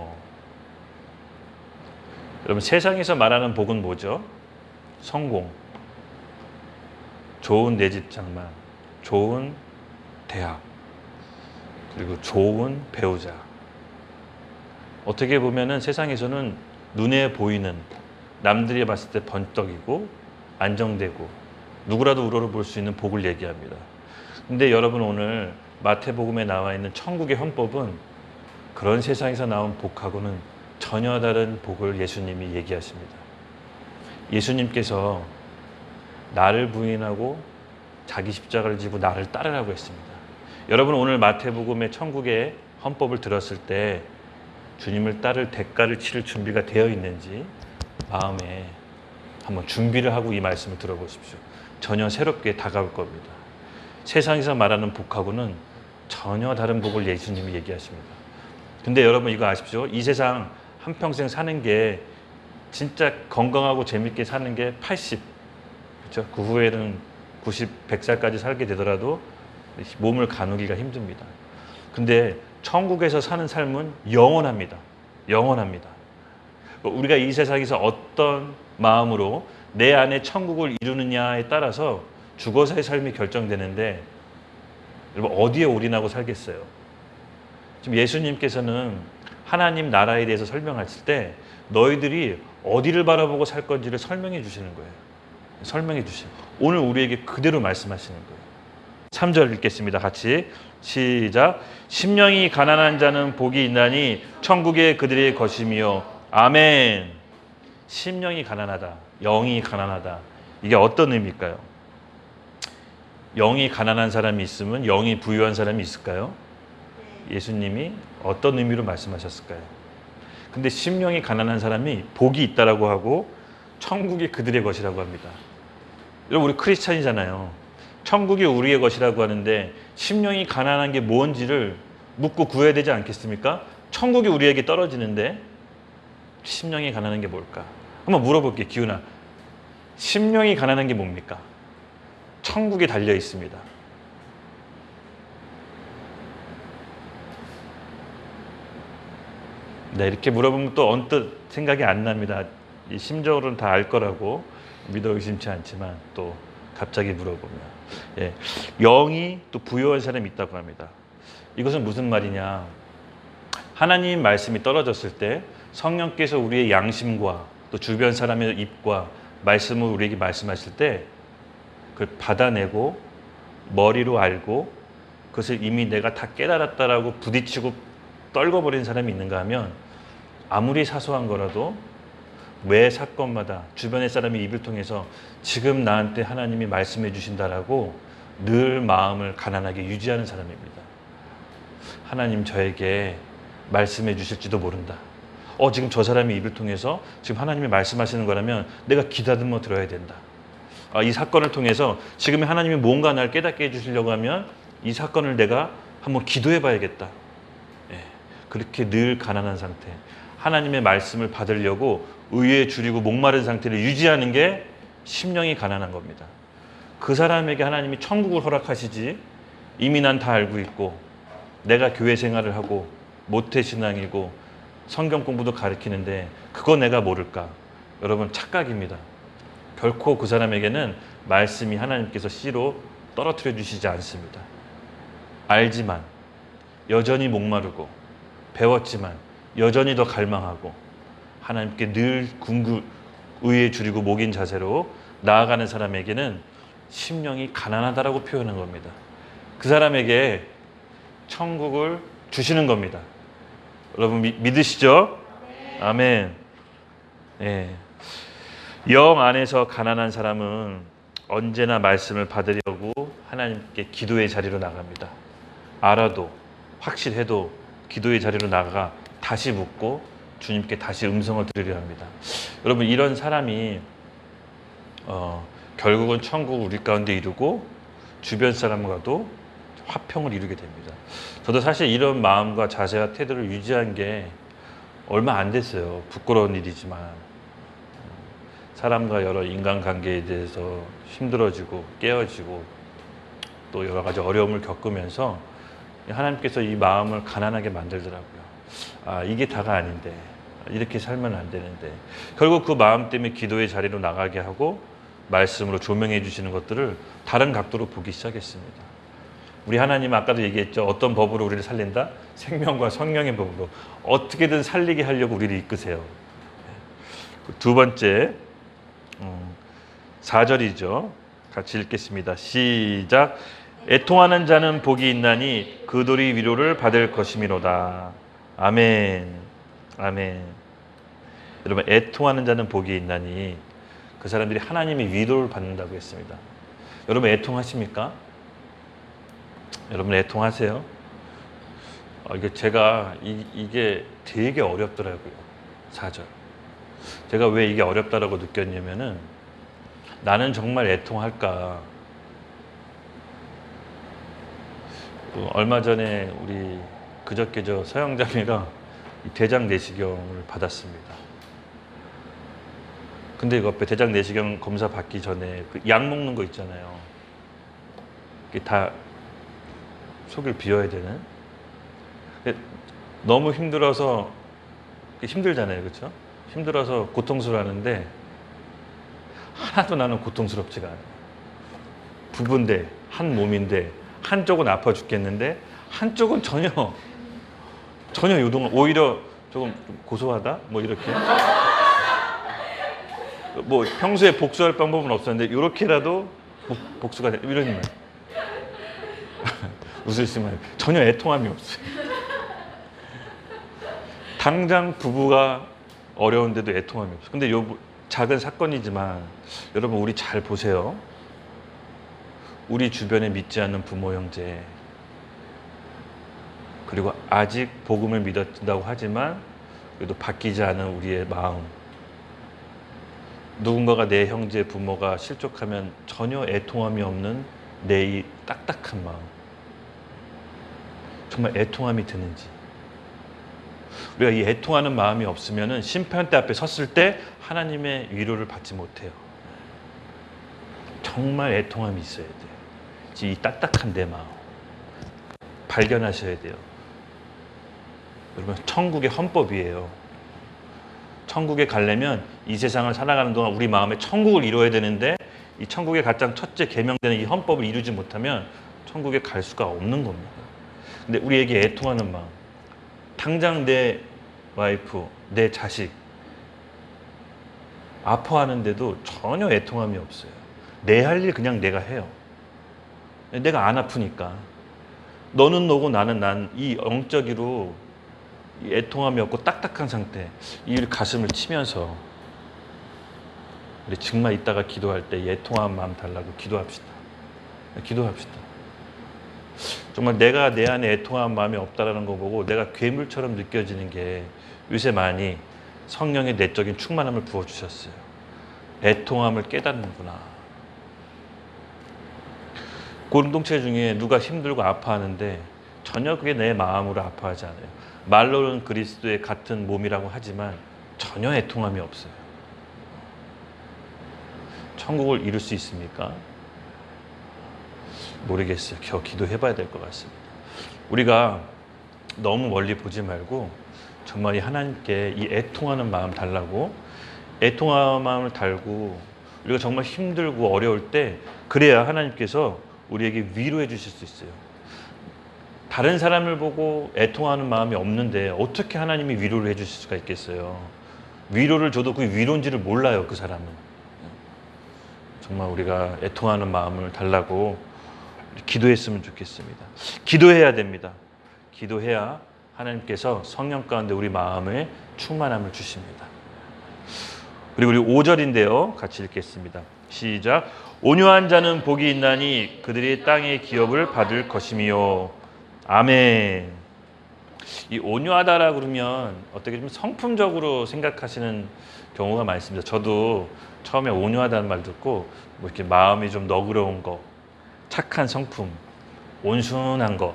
여러분 세상에서 말하는 복은 뭐죠? 성공, 좋은 내 집 장만, 좋은 대학, 그리고 좋은 배우자. 어떻게 보면은 세상에서는 눈에 보이는 남들이 봤을 때 번떡이고 안정되고 누구라도 우러러볼 수 있는 복을 얘기합니다. 근데 여러분 오늘 마태복음에 나와 있는 천국의 헌법은 그런 세상에서 나온 복하고는 전혀 다른 복을 예수님이 얘기하십니다. 예수님께서 나를 부인하고 자기 십자가를 지고 나를 따르라고 했습니다. 여러분 오늘 마태복음의 천국의 헌법을 들었을 때 주님을 따를 대가를 치를 준비가 되어 있는지 마음에 한번 준비를 하고 이 말씀을 들어보십시오. 전혀 새롭게 다가올 겁니다. 세상에서 말하는 복하고는 전혀 다른 복을 예수님이 얘기하십니다. 근데 여러분 이거 아십시오? 이 세상 한평생 사는 게 진짜 건강하고 재밌게 사는 게 80, 그렇죠? 그 후에는 90, 100살까지 살게 되더라도 몸을 가누기가 힘듭니다. 근데 천국에서 사는 삶은 영원합니다. 영원합니다. 우리가 이 세상에서 어떤 마음으로 내 안에 천국을 이루느냐에 따라서 죽어서의 삶이 결정되는데 여러분 어디에 올인하고 살겠어요? 지금 예수님께서는 하나님 나라에 대해서 설명하실 때 너희들이 어디를 바라보고 살 건지를 설명해 주시는 거예요. 설명해 주시는 거예요. 오늘 우리에게 그대로 말씀하시는 거예요. 3절 읽겠습니다. 같이 시작. 심령이 가난한 자는 복이 있나니 천국에 그들의 것이며. 아멘. 심령이 가난하다, 영이 가난하다. 이게 어떤 의미일까요? 영이 가난한 사람이 있으면 영이 부유한 사람이 있을까요? 예수님이 어떤 의미로 말씀하셨을까요? 근데 심령이 가난한 사람이 복이 있다라고 하고 천국이 그들의 것이라고 합니다. 여러분 우리 크리스찬이잖아요. 천국이 우리의 것이라고 하는데 심령이 가난한 게 뭔지를 묻고 구해야 되지 않겠습니까? 천국이 우리에게 떨어지는데 심령이 가난한 게 뭘까? 한번 물어볼게요. 기훈아, 심령이 가난한 게 뭡니까? 천국에 달려 있습니다. 네, 이렇게 물어보면 또 언뜻 생각이 안 납니다. 이 심적으로는 다 알 거라고 믿어 의심치 않지만 또 갑자기 물어보면 영이 또 부여한 사람이 있다고 합니다. 이것은 무슨 말이냐? 하나님 말씀이 떨어졌을 때 성령께서 우리의 양심과 또 주변 사람의 입과 말씀을 우리에게 말씀하실 때 그걸 받아내고 머리로 알고 그것을 이미 내가 다 깨달았다라고 부딪히고 떨궈버린 사람이 있는가 하면 아무리 사소한 거라도 매 사건마다 주변의 사람의 입을 통해서 지금 나한테 하나님이 말씀해 주신다라고 늘 마음을 가난하게 유지하는 사람입니다. 하나님 저에게 말씀해 주실지도 모른다. 지금 저 사람의 입을 통해서 지금 하나님이 말씀하시는 거라면 내가 귀다듬어 들어야 된다. 이 사건을 통해서 지금 하나님이 뭔가 날 깨닫게 해주시려고 하면 이 사건을 내가 한번 기도해 봐야겠다. 그렇게 늘 가난한 상태, 하나님의 말씀을 받으려고 의에 줄이고 목마른 상태를 유지하는 게 심령이 가난한 겁니다. 그 사람에게 하나님이 천국을 허락하시지, 이미 난 다 알고 있고 내가 교회 생활을 하고 모태신앙이고 성경 공부도 가르치는데 그거 내가 모를까? 여러분, 착각입니다. 결코 그 사람에게는 말씀이 하나님께서 씨로 떨어뜨려 주시지 않습니다. 알지만 여전히 목마르고 배웠지만 여전히 더 갈망하고 하나님께 늘 의에 줄이고 목인 자세로 나아가는 사람에게는 심령이 가난하다라고 표현한 겁니다. 그 사람에게 천국을 주시는 겁니다. 여러분 믿으시죠? 아멘. 영 안에서 가난한 사람은 언제나 말씀을 받으려고 하나님께 기도의 자리로 나갑니다. 알아도 확실해도 기도의 자리로 나가 다시 묻고 주님께 다시 음성을 들으려 합니다. 여러분, 이런 사람이 결국은 천국을 우리 가운데 이루고 주변 사람과도 화평을 이루게 됩니다. 저도 사실 이런 마음과 자세와 태도를 유지한 게 얼마 안 됐어요. 부끄러운 일이지만 사람과 여러 인간관계에 대해서 힘들어지고 깨어지고 또 여러 가지 어려움을 겪으면서 하나님께서 이 마음을 가난하게 만들더라고요. 이게 다가 아닌데, 이렇게 살면 안 되는데, 결국 그 마음 때문에 기도의 자리로 나가게 하고 말씀으로 조명해 주시는 것들을 다른 각도로 보기 시작했습니다. 우리 하나님은 아까도 얘기했죠. 어떤 법으로 우리를 살린다? 생명과 성령의 법으로 어떻게든 살리게 하려고 우리를 이끄세요. 두 번째 4절이죠. 같이 읽겠습니다. 시작. 애통하는 자는 복이 있나니 그들이 위로를 받을 것이미로다. 아멘. 아멘. 여러분, 애통하는 자는 복이 있나니 그 사람들이 하나님의 위로를 받는다고 했습니다. 여러분, 애통하십니까? 여러분, 애통하세요? 이게 되게 어렵더라고요. 4절. 제가 왜 이게 어렵다라고 느꼈냐면은, 나는 정말 애통할까? 얼마 전에 우리 그저께 서영자매가 대장 내시경을 받았습니다. 근데 그 옆에 대장 내시경 검사 받기 전에 그 약 먹는 거 있잖아요. 이게 다 속을 비워야 되는. 너무 힘들어서, 힘들잖아요, 그렇죠? 힘들어서 고통스러워하는데 하나도 나는 고통스럽지가 않아요. 부부인데, 한 몸인데 한쪽은 아파 죽겠는데 한쪽은 전혀 요동을, 오히려 조금 고소하다? 뭐 이렇게. 뭐 평소에 복수할 방법은 없었는데 이렇게라도 복수가 돼. 이런 말. 웃으시면 전혀 애통함이 없어요. 당장 부부가 어려운데도 애통함이 없어요. 근데 요 작은 사건이지만 여러분, 우리 잘 보세요. 우리 주변에 믿지 않는 부모 형제, 그리고 아직 복음을 믿었다고 하지만 그래도 바뀌지 않은 우리의 마음, 누군가가 내 형제 부모가 실족하면 전혀 애통함이 없는 내 이 딱딱한 마음, 정말 애통함이 드는지. 우리가 이 애통하는 마음이 없으면 심판대 앞에 섰을 때 하나님의 위로를 받지 못해요. 정말 애통함이 있어야 돼요. 이 딱딱한 내 마음 발견하셔야 돼요. 여러분, 천국의 헌법이에요. 천국에 가려면 이 세상을 살아가는 동안 우리 마음에 천국을 이루어야 되는데, 이 천국의 가장 첫째 계명되는 이 헌법을 이루지 못하면 천국에 갈 수가 없는 겁니다. 근데 우리에게 애통하는 마음, 당장 내 와이프, 내 자식 아파하는데도 전혀 애통함이 없어요. 내 할 일 그냥 내가 해요. 내가 안 아프니까. 너는 너고 나는 난. 이 영적으로 이 애통함이 없고 딱딱한 상태, 이 가슴을 치면서 우리 정말 이따가 기도할 때 애통한 마음 달라고 기도합시다. 기도합시다. 정말 내가 내 안에 애통한 마음이 없다라는 거 보고 내가 괴물처럼 느껴지는 게 요새 많이 성령의 내적인 충만함을 부어주셨어요. 애통함을 깨닫는구나. 공동체 중에 누가 힘들고 아파하는데 전혀 그게 내 마음으로 아파하지 않아요. 말로는 그리스도의 같은 몸이라고 하지만 전혀 애통함이 없어요. 천국을 이룰 수 있습니까? 모르겠어요. 기도해봐야 될 것 같습니다. 우리가 너무 멀리 보지 말고 정말 이 하나님께 이 애통하는 마음 달라고, 애통하는 마음을 달고 우리가 정말 힘들고 어려울 때 그래야 하나님께서 우리에게 위로해 주실 수 있어요. 다른 사람을 보고 애통하는 마음이 없는데 어떻게 하나님이 위로를 해 주실 수가 있겠어요. 위로를 줘도 그 위로인지를 몰라요. 그 사람은. 정말 우리가 애통하는 마음을 달라고 기도했으면 좋겠습니다. 기도해야 됩니다. 기도해야 하나님께서 성령 가운데 우리 마음에 충만함을 주십니다. 그리고 우리 5절인데요. 같이 읽겠습니다. 시작. 온유한 자는 복이 있나니 그들이 땅의 기업을 받을 것이미요. 아멘. 이 온유하다라 그러면 어떻게 좀 성품적으로 생각하시는 경우가 많습니다. 저도 처음에 온유하다는 말 듣고 뭐 이렇게 마음이 좀 너그러운 거, 착한 성품, 온순한 거,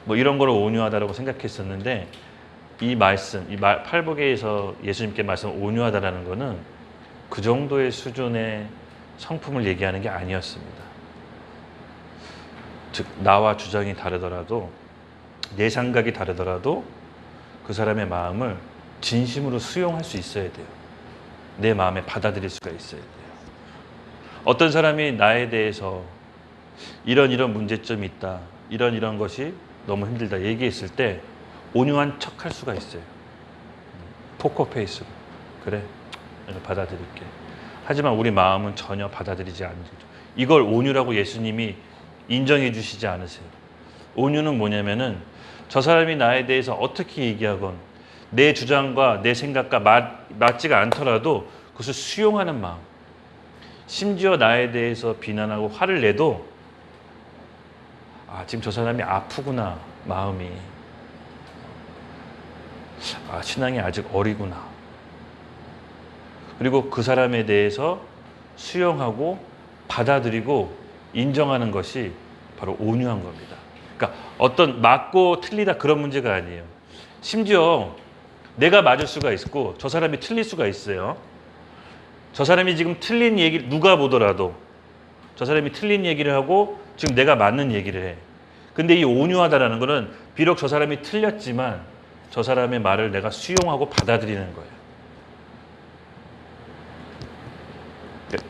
뭐 이런 거를 온유하다라고 생각했었는데 이 말씀, 팔복에서 예수님께 말씀 온유하다라는 거는 그 정도의 수준의 성품을 얘기하는 게 아니었습니다. 즉 나와 주장이 다르더라도 내 생각이 다르더라도 그 사람의 마음을 진심으로 수용할 수 있어야 돼요. 내 마음에 받아들일 수가 있어야 돼요. 어떤 사람이 나에 대해서 이런 문제점이 있다, 이런 것이 너무 힘들다 얘기했을 때 온유한 척 할 수가 있어요. 포커페이스로. 그래, 내가 받아들일게. 하지만 우리 마음은 전혀 받아들이지 않는 거죠. 이걸 온유라고 예수님이 인정해 주시지 않으세요. 온유는 뭐냐면은 저 사람이 나에 대해서 어떻게 얘기하건 내 주장과 내 생각과 맞지가 않더라도 그것을 수용하는 마음. 심지어 나에 대해서 비난하고 화를 내도 지금 저 사람이 아프구나, 마음이. 신앙이 아직 어리구나. 그리고 그 사람에 대해서 수용하고 받아들이고 인정하는 것이 바로 온유한 겁니다. 그러니까 어떤 맞고 틀리다 그런 문제가 아니에요. 심지어 내가 맞을 수가 있고 저 사람이 틀릴 수가 있어요. 저 사람이 지금 틀린 얘기를 누가 보더라도 저 사람이 틀린 얘기를 하고 지금 내가 맞는 얘기를 해. 근데 이 온유하다라는 거는 비록 저 사람이 틀렸지만 저 사람의 말을 내가 수용하고 받아들이는 거예요.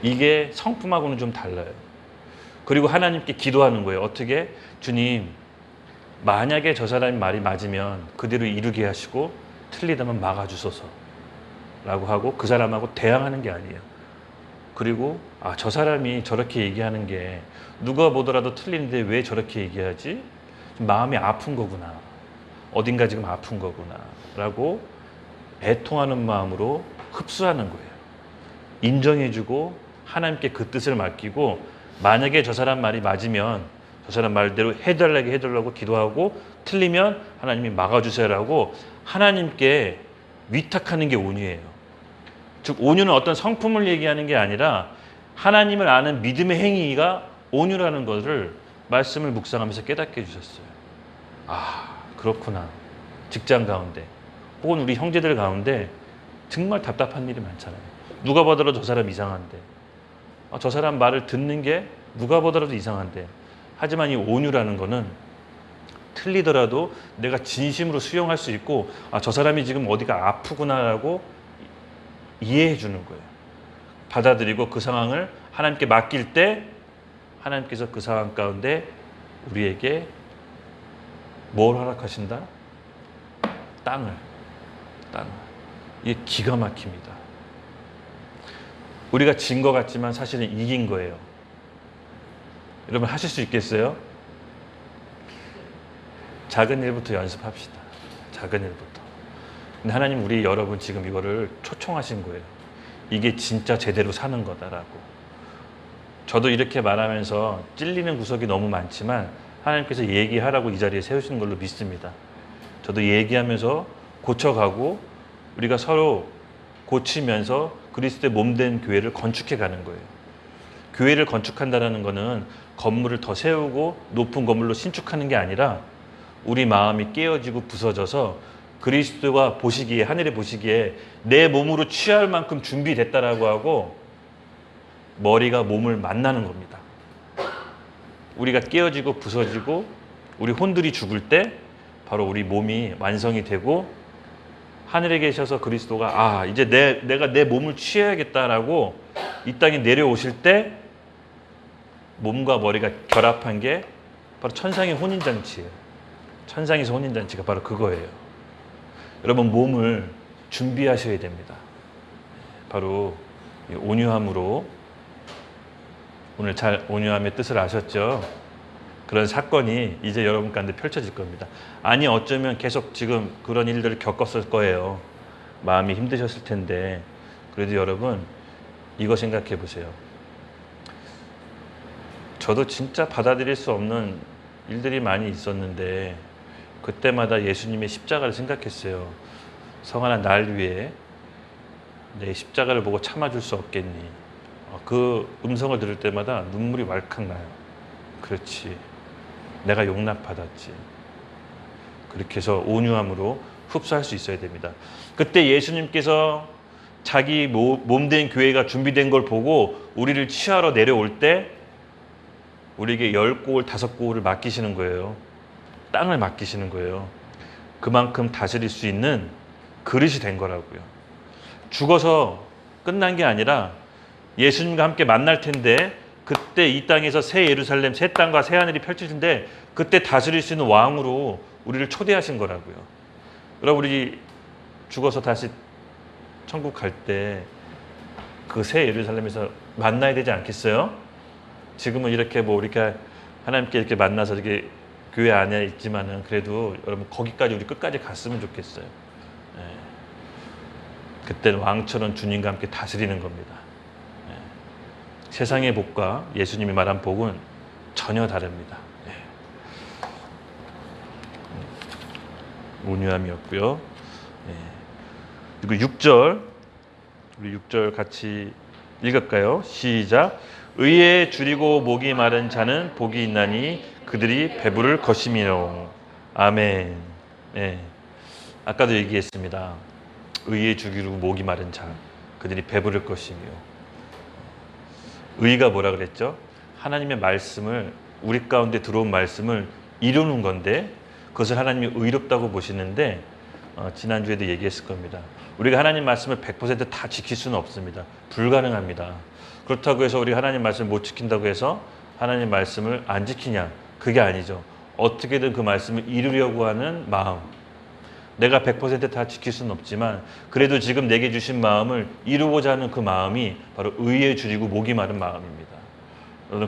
이게 성품하고는 좀 달라요. 그리고 하나님께 기도하는 거예요. 어떻게? 주님, 만약에 저 사람의 말이 맞으면 그대로 이루게 하시고 틀리다면 막아주소서 라고 하고 그 사람하고 대항하는 게 아니에요. 그리고 저 사람이 저렇게 얘기하는 게 누가 보더라도 틀리는데 왜 저렇게 얘기하지? 마음이 아픈 거구나. 어딘가 지금 아픈 거구나 라고 애통하는 마음으로 흡수하는 거예요. 인정해주고 하나님께 그 뜻을 맡기고 만약에 저 사람 말이 맞으면 저 사람 말대로 해달라고 기도하고 틀리면 하나님이 막아주세요라고 하나님께 위탁하는 게 온유예요. 즉 온유는 어떤 성품을 얘기하는 게 아니라 하나님을 아는 믿음의 행위가 온유라는 것을 말씀을 묵상하면서 깨닫게 해주셨어요. 그렇구나. 직장 가운데 혹은 우리 형제들 가운데 정말 답답한 일이 많잖아요. 누가 보더라도 저 사람 이상한데 저 사람 말을 듣는 게 누가 보더라도 이상한데 하지만 이 온유라는 거는 틀리더라도 내가 진심으로 수용할 수 있고 저 사람이 지금 어디가 아프구나라고 이해해 주는 거예요. 받아들이고 그 상황을 하나님께 맡길 때 하나님께서 그 상황 가운데 우리에게 뭘 허락하신다? 땅을. 이게 기가 막힙니다. 우리가 진 것 같지만 사실은 이긴 거예요. 여러분 하실 수 있겠어요? 작은 일부터 연습합시다. 작은 일부터. 근데 하나님 우리 여러분 지금 이거를 초청하신 거예요. 이게 진짜 제대로 사는 거다라고. 저도 이렇게 말하면서 찔리는 구석이 너무 많지만 하나님께서 얘기하라고 이 자리에 세우시는 걸로 믿습니다. 저도 얘기하면서 고쳐가고 우리가 서로 고치면서 그리스도의 몸된 교회를 건축해 가는 거예요. 교회를 건축한다는 것은 건물을 더 세우고 높은 건물로 신축하는 게 아니라 우리 마음이 깨어지고 부서져서 그리스도가 보시기에, 하늘에 보시기에 내 몸으로 취할 만큼 준비됐다라고 하고 머리가 몸을 만나는 겁니다. 우리가 깨어지고 부서지고 우리 혼들이 죽을 때 바로 우리 몸이 완성이 되고 하늘에 계셔서 그리스도가 이제 내가 내 몸을 취해야겠다라고 이 땅에 내려오실 때 몸과 머리가 결합한 게 바로 천상의 혼인잔치예요. 천상에서 혼인잔치가 바로 그거예요. 여러분 몸을 준비하셔야 됩니다. 바로 온유함으로 오늘 잘 온유함의 뜻을 아셨죠? 그런 사건이 이제 여러분 가운데 펼쳐질 겁니다. 아니 어쩌면 계속 지금 그런 일들을 겪었을 거예요. 마음이 힘드셨을 텐데 그래도 여러분 이거 생각해 보세요. 저도 진짜 받아들일 수 없는 일들이 많이 있었는데 그때마다 예수님의 십자가를 생각했어요. 성하나 날 위해 내 십자가를 보고 참아줄 수 없겠니? 그 음성을 들을 때마다 눈물이 왈칵 나요. 그렇지. 내가 용납받았지. 그렇게 해서 온유함으로 흡수할 수 있어야 됩니다. 그때 예수님께서 자기 몸된 교회가 준비된 걸 보고 우리를 취하러 내려올 때 우리에게 10고을 5고을을 맡기시는 거예요. 땅을 맡기시는 거예요. 그만큼 다스릴 수 있는 그릇이 된 거라고요. 죽어서 끝난 게 아니라 예수님과 함께 만날 텐데 그때 이 땅에서 새 예루살렘, 새 땅과 새 하늘이 펼쳐진데 그때 다스릴 수 있는 왕으로 우리를 초대하신 거라고요. 여러분 우리 죽어서 다시 천국 갈 때 그 새 예루살렘에서 만나야 되지 않겠어요? 지금은 이렇게 우리가 하나님께 이렇게 만나서 이렇게 교회 안에 있지만은 그래도 여러분 거기까지 우리 끝까지 갔으면 좋겠어요. 네. 그때는 왕처럼 주님과 함께 다스리는 겁니다. 네. 세상의 복과 예수님이 말한 복은 전혀 다릅니다. 네. 온유함이었고요. 네. 그리고 6절 우리 6절 같이 읽을까요? 시작. 의에 줄이고 목이 마른 자는 복이 있나니 그들이 배부를 것이미로. 아멘. 네. 아까도 얘기했습니다. 의에 줄이고 목이 마른 자 그들이 배부를 것이며. 의가 뭐라 그랬죠? 하나님의 말씀을 우리 가운데 들어온 말씀을 이루는 건데 그것을 하나님이 의롭다고 보시는데 지난주에도 얘기했을 겁니다. 우리가 하나님 말씀을 100%다 지킬 수는 없습니다. 불가능합니다. 그렇다고 해서 우리 하나님 말씀을 못 지킨다고 해서 하나님 말씀을 안 지키냐? 그게 아니죠. 어떻게든 그 말씀을 이루려고 하는 마음. 내가 100%다 지킬 수는 없지만 그래도 지금 내게 주신 마음을 이루고자 하는 그 마음이 바로 의에 줄이고 목이 마른 마음입니다.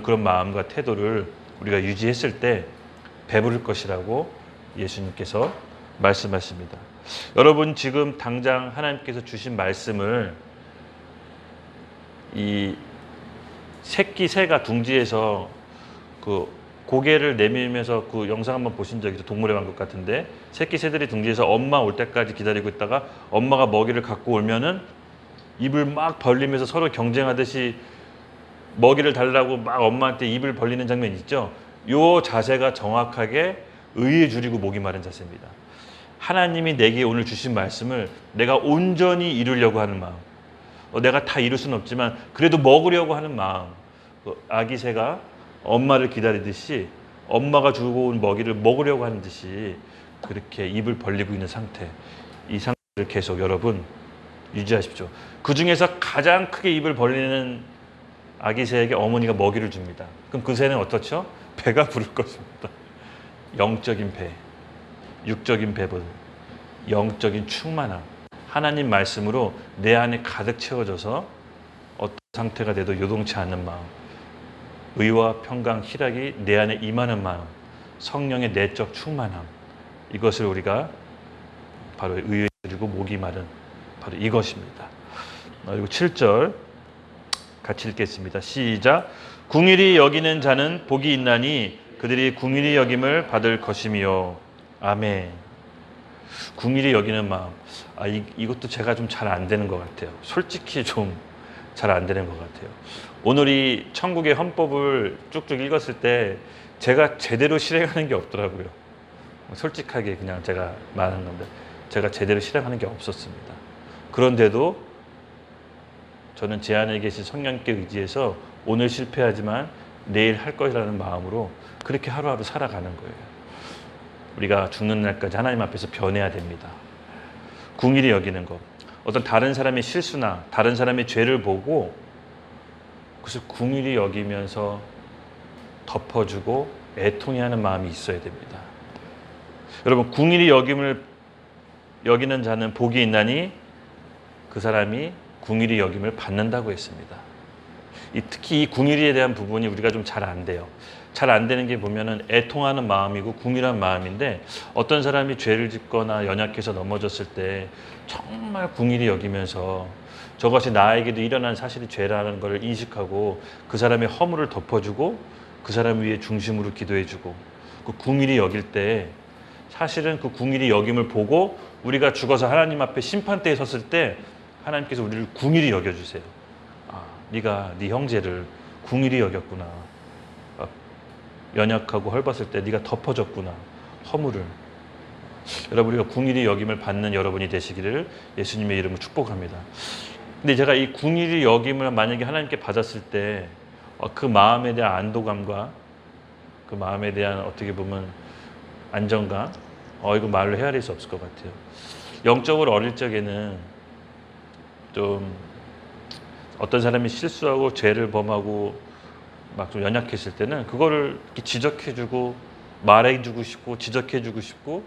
그런 마음과 태도를 우리가 유지했을 때 배부를 것이라고 예수님께서 말씀하십니다. 여러분 지금 당장 하나님께서 주신 말씀을 이 새끼 새가 둥지에서 그 고개를 내밀면서 그 영상 한번 보신 적 있죠? 동물의 왕국 같은데 새끼 새들이 둥지에서 엄마 올 때까지 기다리고 있다가 엄마가 먹이를 갖고 오면은 입을 막 벌리면서 서로 경쟁하듯이 먹이를 달라고 막 엄마한테 입을 벌리는 장면 있죠? 요 자세가 정확하게 의에 줄이고 목이 마른 자세입니다. 하나님이 내게 오늘 주신 말씀을 내가 온전히 이루려고 하는 마음, 내가 다 이룰 수는 없지만 그래도 먹으려고 하는 마음. 아기 새가 엄마를 기다리듯이 엄마가 주고 온 먹이를 먹으려고 하는 듯이 그렇게 입을 벌리고 있는 상태, 이 상태를 계속 여러분 유지하십시오. 그 중에서 가장 크게 입을 벌리는 아기 새에게 어머니가 먹이를 줍니다. 그럼 그 새는 어떻죠? 배가 부를 것입니다. 영적인 배, 육적인 배분, 영적인 충만함, 하나님 말씀으로 내 안에 가득 채워져서 어떤 상태가 돼도 요동치 않는 마음, 의와 평강, 희락이 내 안에 임하는 마음, 성령의 내적 충만함, 이것을 우리가 바로 의에 줄이고 목이 마른 바로 이것입니다. 그리고 7절 같이 읽겠습니다. 시작. 궁일이 여기는 자는 복이 있나니 그들이 궁일이 여김을 받을 것이며. 아멘. 궁일이 여기는 마음. 이것도 제가 좀 잘 안 되는 것 같아요. 솔직히 좀 잘 안 되는 것 같아요. 오늘 이 천국의 헌법을 쭉쭉 읽었을 때 제가 제대로 실행하는 게 없더라고요. 솔직하게 그냥 제가 말하는 건데 제가 제대로 실행하는 게 없었습니다. 그런데도 저는 제 안에 계신 성령께 의지해서 오늘 실패하지만 내일 할 것이라는 마음으로 그렇게 하루하루 살아가는 거예요. 우리가 죽는 날까지 하나님 앞에서 변해야 됩니다. 궁일이 여기는 것. 어떤 다른 사람의 실수나 다른 사람의 죄를 보고 그것을 궁일이 여기면서 덮어주고 애통해하는 마음이 있어야 됩니다. 여러분, 궁일이 여기는 자는 복이 있나니 그 사람이 궁일이 여김을 받는다고 했습니다. 특히 이 궁일이에 대한 부분이 우리가 좀 잘 안 돼요. 잘 안 되는 게 보면은 애통하는 마음이고 궁일한 마음인데, 어떤 사람이 죄를 짓거나 연약해서 넘어졌을 때 정말 궁일이 여기면서 저것이 나에게도 일어난 사실이 죄라는 걸 인식하고 그 사람의 허물을 덮어주고 그 사람 위에 중심으로 기도해주고, 그 궁일이 여길 때 사실은 그 궁일이 여김을 보고 우리가 죽어서 하나님 앞에 심판대에 섰을 때 하나님께서 우리를 궁일이 여겨주세요. 네가 네 형제를 궁일이 여겼구나. 연약하고 헐벗을 때 네가 덮어줬구나, 허물을. 여러분, 우리가 궁일이 여김을 받는 여러분이 되시기를 예수님의 이름으로 축복합니다. 근데 제가 이 궁일이 여김을 만약에 하나님께 받았을 때 그 마음에 대한 안도감과 그 마음에 대한 어떻게 보면 안정감, 이거 말로 헤아릴 수 없을 것 같아요. 영적으로 어릴 적에는 좀 어떤 사람이 실수하고 죄를 범하고 막 좀 연약했을 때는 그거를 이렇게 지적해주고 말해주고 싶고 지적해주고 싶고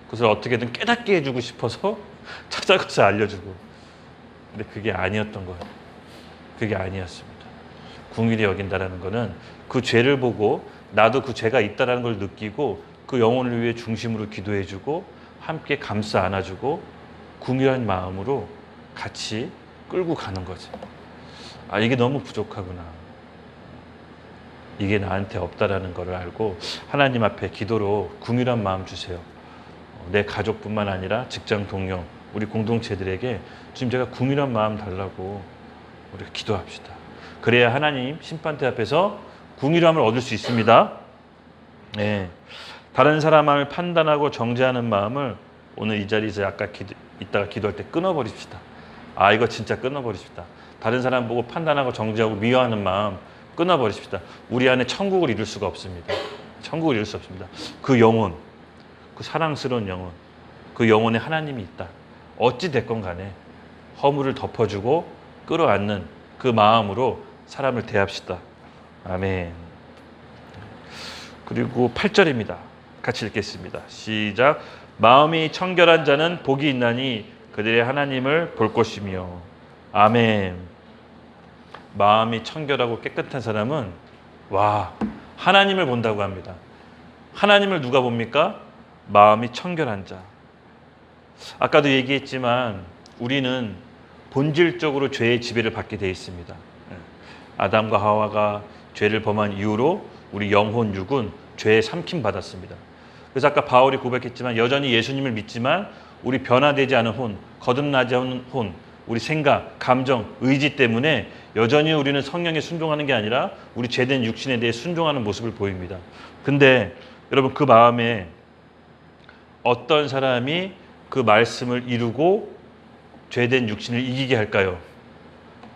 그것을 어떻게든 깨닫게 해주고 싶어서 찾아가서 알려주고, 근데 그게 아니었던 거예요. 그게 아니었습니다. 궁일이 여긴다라는 거는 그 죄를 보고 나도 그 죄가 있다라는 걸 느끼고 그 영혼을 위해 중심으로 기도해주고 함께 감싸 안아주고 궁일한 마음으로 같이 끌고 가는 거죠. 이게 너무 부족하구나. 이게 나한테 없다라는 것을 알고 하나님 앞에 기도로 궁일한 마음 주세요. 내 가족뿐만 아니라 직장 동료, 우리 공동체들에게 지금 제가 궁일한 마음 달라고 우리가 기도합시다. 그래야 하나님 심판대 앞에서 궁일함을 얻을 수 있습니다. 네. 다른 사람을 판단하고 정죄하는 마음을 오늘 이 자리에서 이따가 기도할 때 끊어버립시다. 이거 진짜 끊어버립시다. 다른 사람 보고 판단하고 정죄하고 미워하는 마음 끊어버립시다. 우리 안에 천국을 이룰 수가 없습니다. 천국을 이룰 수 없습니다. 그 영혼, 그 사랑스러운 영혼, 그 영혼에 하나님이 있다. 어찌 됐건 간에 허물을 덮어주고 끌어안는 그 마음으로 사람을 대합시다. 아멘. 그리고 8절입니다. 같이 읽겠습니다. 시작. 마음이 청결한 자는 복이 있나니 그들의 하나님을 볼 것이며. 아멘. 마음이 청결하고 깨끗한 사람은 하나님을 본다고 합니다. 하나님을 누가 봅니까? 마음이 청결한 자. 아까도 얘기했지만 우리는 본질적으로 죄의 지배를 받게 되어 있습니다. 아담과 하와가 죄를 범한 이후로 우리 영혼, 육은 죄에 삼킴 받았습니다. 그래서 아까 바울이 고백했지만 여전히 예수님을 믿지만 우리 변화되지 않은 혼, 거듭나지 않은 혼, 우리 생각, 감정, 의지 때문에 여전히 우리는 성령에 순종하는 게 아니라 우리 죄된 육신에 대해 순종하는 모습을 보입니다. 근데 여러분, 그 마음에 어떤 사람이 그 말씀을 이루고 죄된 육신을 이기게 할까요?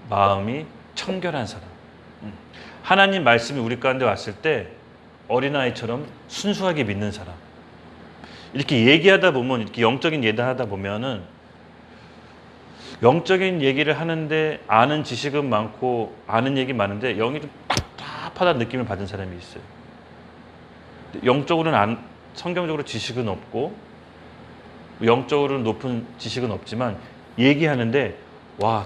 마음이 청결한 사람. 하나님 말씀이 우리 가운데 왔을 때 어린아이처럼 순수하게 믿는 사람. 이렇게 얘기하다 보면, 이렇게 영적인 예단하다 보면은 영적인 얘기를 하는데 아는 지식은 많고 아는 얘기 많은데 영이 좀 답답하다는 느낌을 받은 사람이 있어요. 영적으로는 성경적으로 지식은 없고 영적으로는 높은 지식은 없지만 얘기하는데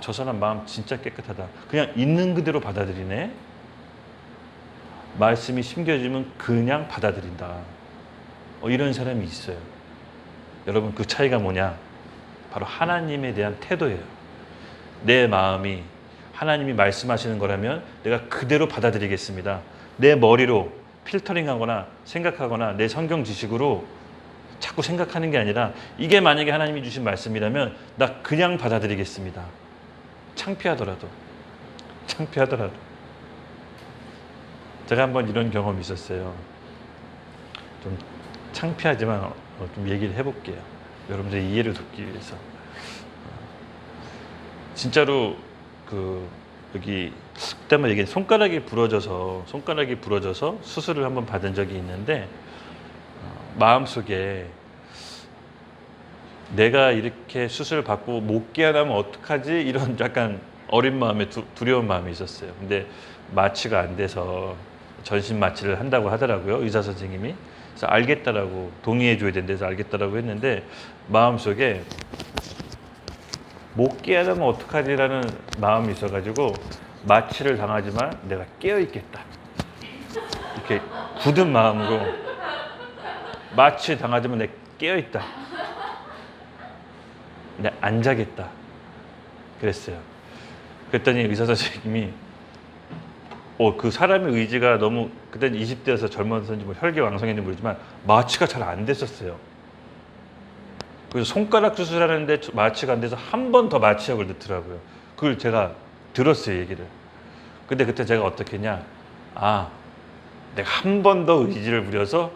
저 사람 마음 진짜 깨끗하다. 그냥 있는 그대로 받아들이네. 말씀이 심겨지면 그냥 받아들인다. 이런 사람이 있어요. 여러분, 그 차이가 뭐냐? 바로 하나님에 대한 태도예요. 내 마음이 하나님이 말씀하시는 거라면 내가 그대로 받아들이겠습니다. 내 머리로 필터링하거나 생각하거나 내 성경 지식으로 자꾸 생각하는 게 아니라 이게 만약에 하나님이 주신 말씀이라면 나 그냥 받아들이겠습니다. 창피하더라도. 제가 한번 이런 경험이 있었어요. 좀 창피하지만 좀 얘기를 해볼게요. 여러분들의 이해를 돕기 위해서. 진짜로 여기 그때 한번 얘기해 손가락이 부러져서 수술을 한번 받은 적이 있는데 마음속에 내가 이렇게 수술 받고 못 깨어나면 어떡하지? 이런 약간 어린 마음에 두려운 마음이 있었어요. 근데 마취가 안 돼서 전신 마취를 한다고 하더라고요. 의사 선생님이. 그래서 알겠다라고 동의해 줘야 된대서 알겠다라고 했는데 마음속에 못 깨어나면 어떡하지라는 마음이 있어가지고 마취를 당하지만 내가 깨어있겠다. 이렇게 굳은 마음으로 마취 당하지만 내가 깨어있다. 내가 안 자겠다. 그랬어요. 그랬더니 의사 선생님이 그 사람의 의지가 너무 그때는 20대여서 젊어서인지 뭐 혈기왕성했는지 모르지만 마취가 잘 안 됐었어요. 그래서 손가락 수술하는데 마취가 안 돼서 한 번 더 마취약을 넣더라고요. 그걸 제가 들었어요, 얘기를. 근데 그때 제가 어떻게 했냐? 내가 한 번 더 의지를 부려서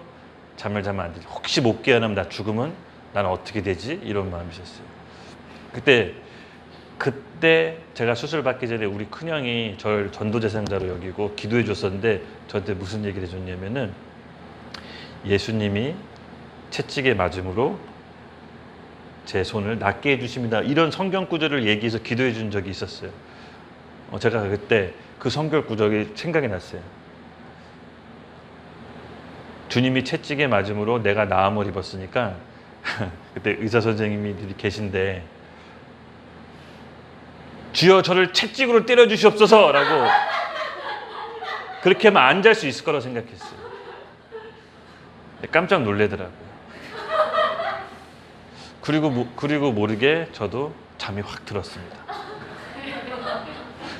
잠을 자면 안 되지. 혹시 못 깨어나면 나 죽으면 난 어떻게 되지? 이런 마음이 있었어요. 그때 제가 수술 받기 전에 우리 큰형이 저를 전도대상자로 여기고 기도해 줬었는데 저한테 무슨 얘기를 해줬냐면은 예수님이 채찍에 맞음으로 제 손을 낫게 해주십니다. 이런 성경 구절을 얘기해서 기도해 준 적이 있었어요. 제가 그때 그 성경 구절이 생각이 났어요. 주님이 채찍에 맞음으로 내가 나음을 입었으니까 그때 의사 선생님이 계신데 주여 저를 채찍으로 때려 주시옵소서 라고 그렇게 하면 안 잘 수 있을 거라고 생각했어요. 깜짝 놀래더라고요. 그리고 모르게 저도 잠이 확 들었습니다.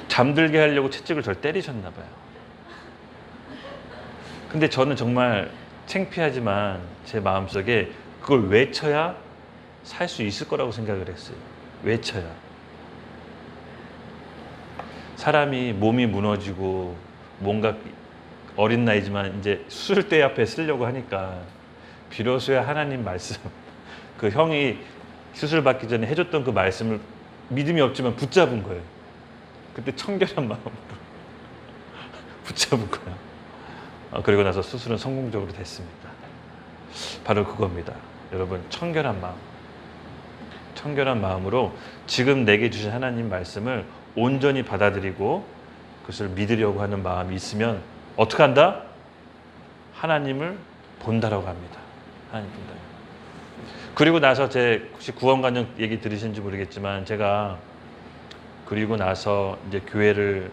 잠들게 하려고 채찍을 저를 때리셨나 봐요. 근데 저는 정말 창피하지만 제 마음속에 그걸 외쳐야 살 수 있을 거라고 생각을 했어요. 외쳐야. 사람이 몸이 무너지고 뭔가 어린 나이지만 이제 수술대 앞에 쓰려고 하니까 비로소야 하나님 말씀 그 형이 수술 받기 전에 해줬던 그 말씀을 믿음이 없지만 붙잡은 거예요. 그때 청결한 마음으로 붙잡은 거예요. 그리고 나서 수술은 성공적으로 됐습니다. 바로 그겁니다. 여러분, 청결한 마음으로 지금 내게 주신 하나님 말씀을 온전히 받아들이고 그것을 믿으려고 하는 마음이 있으면 어떻게 한다? 하나님을 본다라고 합니다. 하나님 본다. 그리고 나서 혹시 구원관념 얘기 들으신지 모르겠지만 제가 그리고 나서 이제 교회를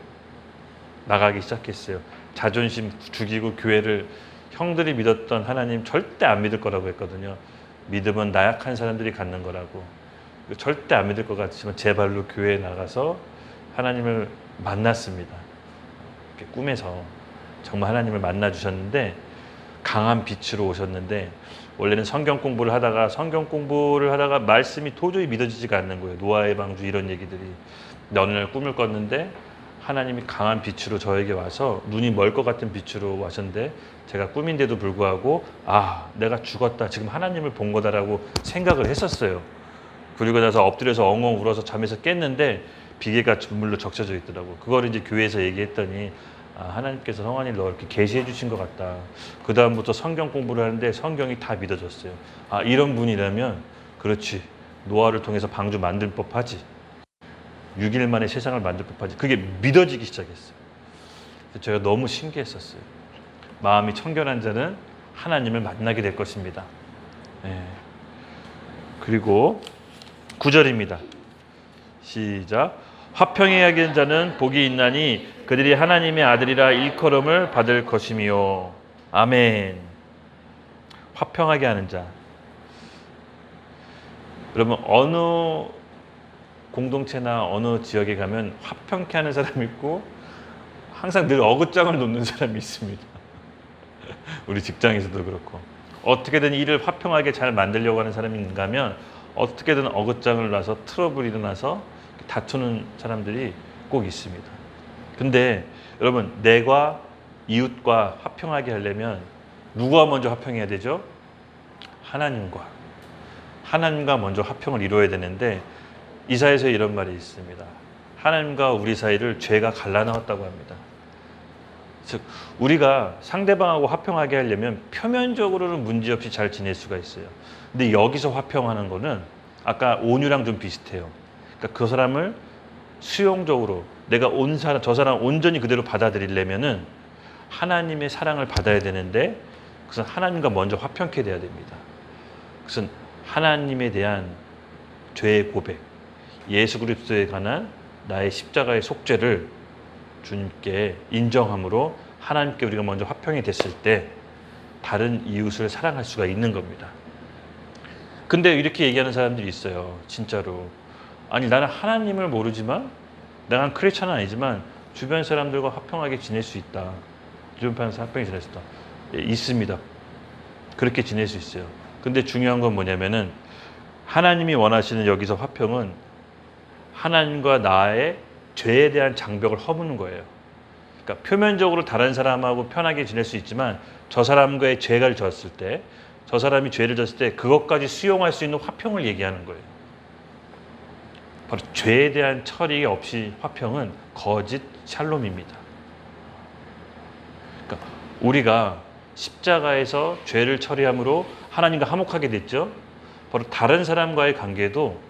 나가기 시작했어요. 자존심 죽이고 교회를 형들이 믿었던 하나님 절대 안 믿을 거라고 했거든요. 믿음은 나약한 사람들이 갖는 거라고. 절대 안 믿을 것 같지만 제 발로 교회에 나가서 하나님을 만났습니다. 꿈에서 정말 하나님을 만나 주셨는데 강한 빛으로 오셨는데 원래는 성경 공부를 하다가 말씀이 도저히 믿어지지가 않는 거예요. 노아의 방주 이런 얘기들이. 근데 어느 날 꿈을 꿨는데 하나님이 강한 빛으로 저에게 와서 눈이 멀 것 같은 빛으로 와셨는데 제가 꿈인데도 불구하고 내가 죽었다. 지금 하나님을 본 거다라고 생각을 했었어요. 그리고 나서 엎드려서 엉엉 울어서 잠에서 깼는데 비계가 눈물로 적셔져 있더라고. 그걸 이제 교회에서 얘기했더니 하나님께서 성환이를 너 이렇게 계시해 주신 것 같다. 그 다음부터 성경 공부를 하는데 성경이 다 믿어졌어요. 이런 분이라면 그렇지. 노아를 통해서 방주 만들 법하지. 6일 만에 세상을 만들 법하지. 그게 믿어지기 시작했어요. 제가 너무 신기했었어요. 마음이 청결한 자는 하나님을 만나게 될 것입니다. 그리고 9절입니다. 시작. 화평히 하는 자는 복이 있나니 그들이 하나님의 아들이라 일컬음을 받을 것이미요. 아멘. 화평하게 하는 자. 여러분 어느 공동체나 어느 지역에 가면 화평케 하는 사람이 있고 항상 늘 어긋장을 놓는 사람이 있습니다. 우리 직장에서도 그렇고 어떻게든 일을 화평하게 잘 만들려고 하는 사람이 있는가 하면 어떻게든 어긋장을 놔서 트러블이 일어나서 다투는 사람들이 꼭 있습니다. 근데 여러분 내가 이웃과 화평하게 하려면 누구와 먼저 화평해야 되죠? 하나님과 먼저 화평을 이루어야 되는데 이사야서에 이런 말이 있습니다. 하나님과 우리 사이를 죄가 갈라놓았다고 합니다. 즉 우리가 상대방하고 화평하게 하려면 표면적으로는 문제없이 잘 지낼 수가 있어요. 근데 여기서 화평하는 거는 아까 온유랑 좀 비슷해요. 그러니까 그 사람을 수용적으로 내가 저 사람 온전히 그대로 받아들이려면은 하나님의 사랑을 받아야 되는데 그것은 하나님과 먼저 화평케 돼야 됩니다. 그것은 하나님에 대한 죄의 고백, 예수 그리스도에 관한 나의 십자가의 속죄를 주님께 인정함으로 하나님께 우리가 먼저 화평이 됐을 때 다른 이웃을 사랑할 수가 있는 겁니다. 근데 이렇게 얘기하는 사람들이 있어요. 진짜로. 아니 나는 하나님을 모르지만 내가 크리스찬은 아니지만 주변 사람들과 화평하게 지낼 수 있다. 주변 사람과 화평하게 지낼 수 있다. 예, 있습니다. 그렇게 지낼 수 있어요. 근데 중요한 건 뭐냐면은 하나님이 원하시는 여기서 화평은 하나님과 나의 죄에 대한 장벽을 허무는 거예요. 그러니까 표면적으로 다른 사람하고 편하게 지낼 수 있지만 저 사람과의 죄를 졌을 때, 저 사람이 죄를 졌을 때 그것까지 수용할 수 있는 화평을 얘기하는 거예요. 바로 죄에 대한 처리 없이 화평은 거짓 샬롬입니다. 그러니까 우리가 십자가에서 죄를 처리함으로 하나님과 화목하게 됐죠. 바로 다른 사람과의 관계도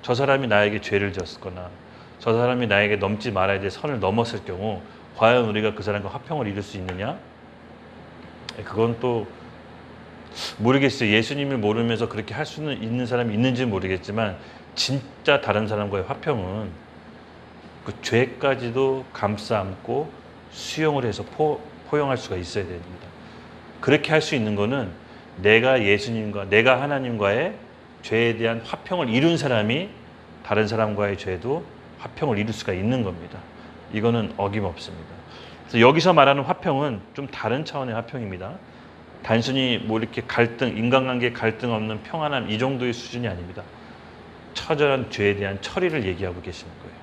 저 사람이 나에게 죄를 졌거나 저 사람이 나에게 넘지 말아야 될 선을 넘었을 경우 과연 우리가 그 사람과 화평을 이룰 수 있느냐? 그건 또 모르겠어요. 예수님을 모르면서 그렇게 할 수는 있는 사람이 있는지는 모르겠지만 진짜 다른 사람과의 화평은 그 죄까지도 감싸 안고 수용을 해서 포용할 수가 있어야 됩니다. 그렇게 할 수 있는 거는 내가 예수님과 내가 하나님과의 죄에 대한 화평을 이룬 사람이 다른 사람과의 죄도 화평을 이룰 수가 있는 겁니다. 이거는 어김없습니다. 그래서 여기서 말하는 화평은 좀 다른 차원의 화평입니다. 단순히 뭐 이렇게 갈등, 인간관계 갈등 없는 평안함 이 정도의 수준이 아닙니다. 처절한 죄에 대한 처리를 얘기하고 계시는 거예요.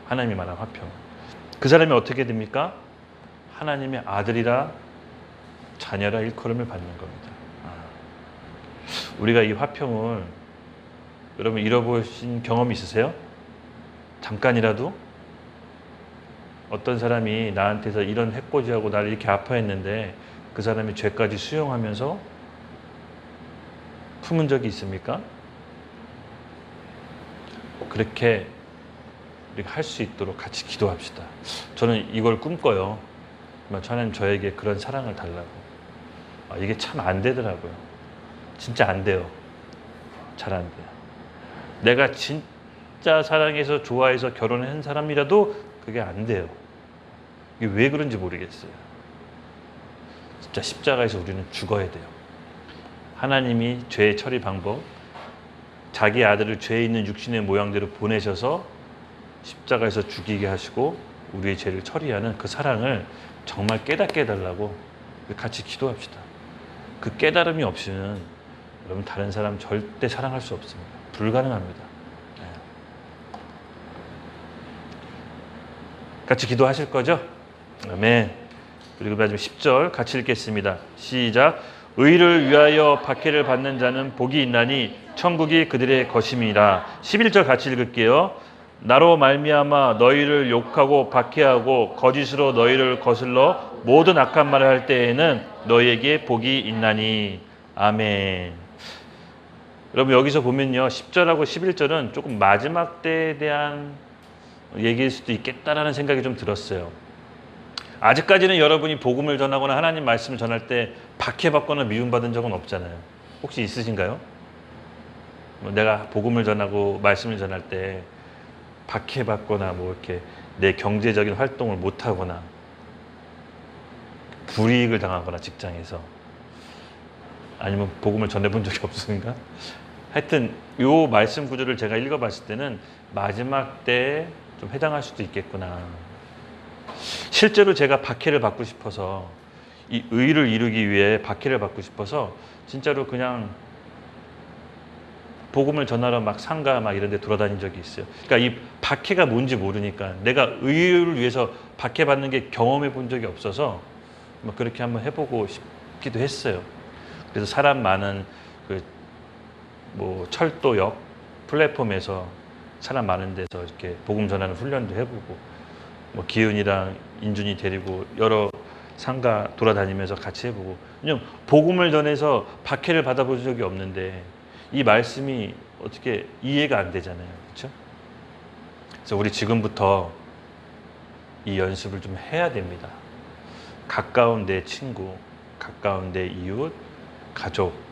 하나님이 말하는 화평. 그 사람이 어떻게 됩니까? 하나님의 아들이라 자녀라 일컬음을 받는 겁니다. 우리가 이 화평을 여러분 잃어보신 경험 있으세요? 잠깐이라도? 어떤 사람이 나한테서 이런 해코지하고 나를 이렇게 아파했는데 그 사람이 죄까지 수용하면서 품은 적이 있습니까? 그렇게 우리가 할 수 있도록 같이 기도합시다. 저는 이걸 꿈꿔요. 하나님 저에게 그런 사랑을 달라고. 이게 참 안 되더라고요. 진짜 안 돼요. 잘 안 돼요. 내가 진짜 사랑해서 좋아해서 결혼한 사람이라도 그게 안 돼요. 이게 왜 그런지 모르겠어요. 진짜 십자가에서 우리는 죽어야 돼요. 하나님이 죄의 처리 방법, 자기 아들을 죄 있는 육신의 모양대로 보내셔서 십자가에서 죽이게 하시고 우리의 죄를 처리하는 그 사랑을 정말 깨닫게 해달라고 같이 기도합시다. 그 깨달음이 없이는 여러분 다른 사람 절대 사랑할 수 없습니다. 불가능합니다. 네. 같이 기도하실 거죠? 아멘. 그리고 마지막 10절 같이 읽겠습니다. 시작. 의를 위하여 박해를 받는 자는 복이 있나니 천국이 그들의 것임이라. 11절 같이 읽을게요. 나로 말미암아 너희를 욕하고 박해하고 거짓으로 너희를 거슬러 모든 악한 말을 할 때에는 너희에게 복이 있나니. 아멘. 여러분 여기서 보면요 10절하고 11절은 조금 마지막 때에 대한 얘기일 수도 있겠다라는 생각이 좀 들었어요. 아직까지는 여러분이 복음을 전하거나 하나님 말씀을 전할 때 박해받거나 미움받은 적은 없잖아요. 혹시 있으신가요? 내가 복음을 전하고 말씀을 전할 때 박해받거나 뭐 이렇게 내 경제적인 활동을 못하거나 불이익을 당하거나 직장에서 아니면 복음을 전해본 적이 없으신가? 하여튼 이 말씀 구조를 제가 읽어봤을 때는 마지막 때에 좀 해당할 수도 있겠구나. 실제로 제가 박해를 받고 싶어서 이 의를 이루기 위해 박해를 받고 싶어서 진짜로 그냥 복음을 전하러 막 상가 막 이런 데 돌아다닌 적이 있어요. 그러니까 이 박해가 뭔지 모르니까 내가 의를 위해서 박해받는 게 경험해 본 적이 없어서 뭐 그렇게 한번 해보고 싶기도 했어요. 그래서 사람 많은 그 뭐 철도역 플랫폼에서 사람 많은 데서 이렇게 복음 전하는 훈련도 해보고 뭐 기훈이랑 인준이 데리고 여러 상가 돌아다니면서 같이 해보고. 왜냐면 복음을 전해서 박해를 받아본 적이 없는데 이 말씀이 어떻게 이해가 안 되잖아요. 그렇죠? 그래서 우리 지금부터 이 연습을 좀 해야 됩니다. 가까운 내 친구, 가까운 내 이웃, 가족,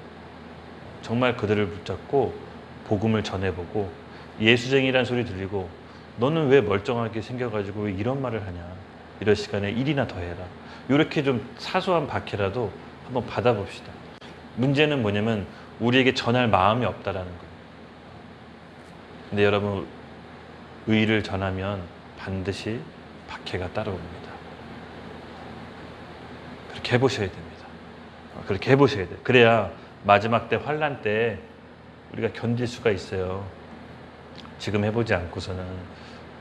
정말 그들을 붙잡고 복음을 전해보고 예수쟁이란 소리 들리고 너는 왜 멀쩡하게 생겨가지고 왜 이런 말을 하냐. 이럴 시간에 일이나 더 해라. 이렇게 좀 사소한 박해라도 한번 받아봅시다. 문제는 뭐냐면 우리에게 전할 마음이 없다라는 거예요. 근데 여러분, 의를 전하면 반드시 박해가 따라옵니다. 그렇게 해보셔야 됩니다. 그렇게 해보셔야 돼요. 그래야 마지막 때 환난 때 우리가 견딜 수가 있어요. 지금 해보지 않고서는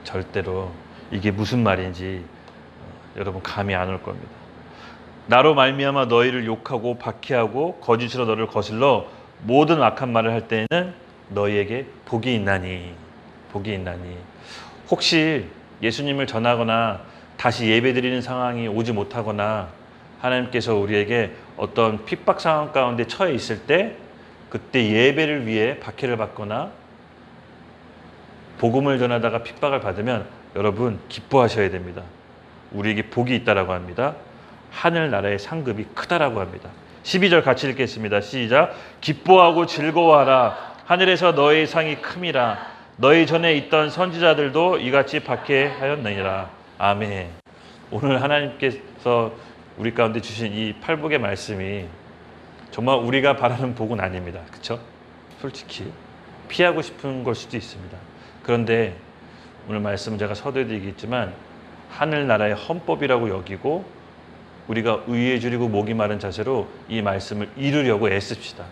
절대로 이게 무슨 말인지 여러분 감이 안 올 겁니다. 나로 말미암아 너희를 욕하고 박해하고 거짓으로 너를 거슬러 모든 악한 말을 할 때에는 너희에게 복이 있나니. 복이 있나니. 혹시 예수님을 전하거나 다시 예배드리는 상황이 오지 못하거나 하나님께서 우리에게 어떤 핍박 상황 가운데 처해 있을 때 그때 예배를 위해 박해를 받거나 복음을 전하다가 핍박을 받으면 여러분 기뻐하셔야 됩니다. 우리에게 복이 있다라고 합니다. 하늘나라의 상급이 크다라고 합니다. 12절 같이 읽겠습니다. 시작. 기뻐하고 즐거워하라. 하늘에서 너의 상이 큼이라. 너희 전에 있던 선지자들도 이같이 박해하였느니라. 아멘. 오늘 하나님께서 우리 가운데 주신 이 팔복의 말씀이 정말 우리가 바라는 복은 아닙니다. 그렇죠? 솔직히 피하고 싶은 걸 수도 있습니다. 그런데 오늘 말씀은 제가 서두에 드리겠지만 하늘나라의 헌법이라고 여기고 우리가 의에 줄이고 목이 마른 자세로 이 말씀을 이루려고 애씁시다.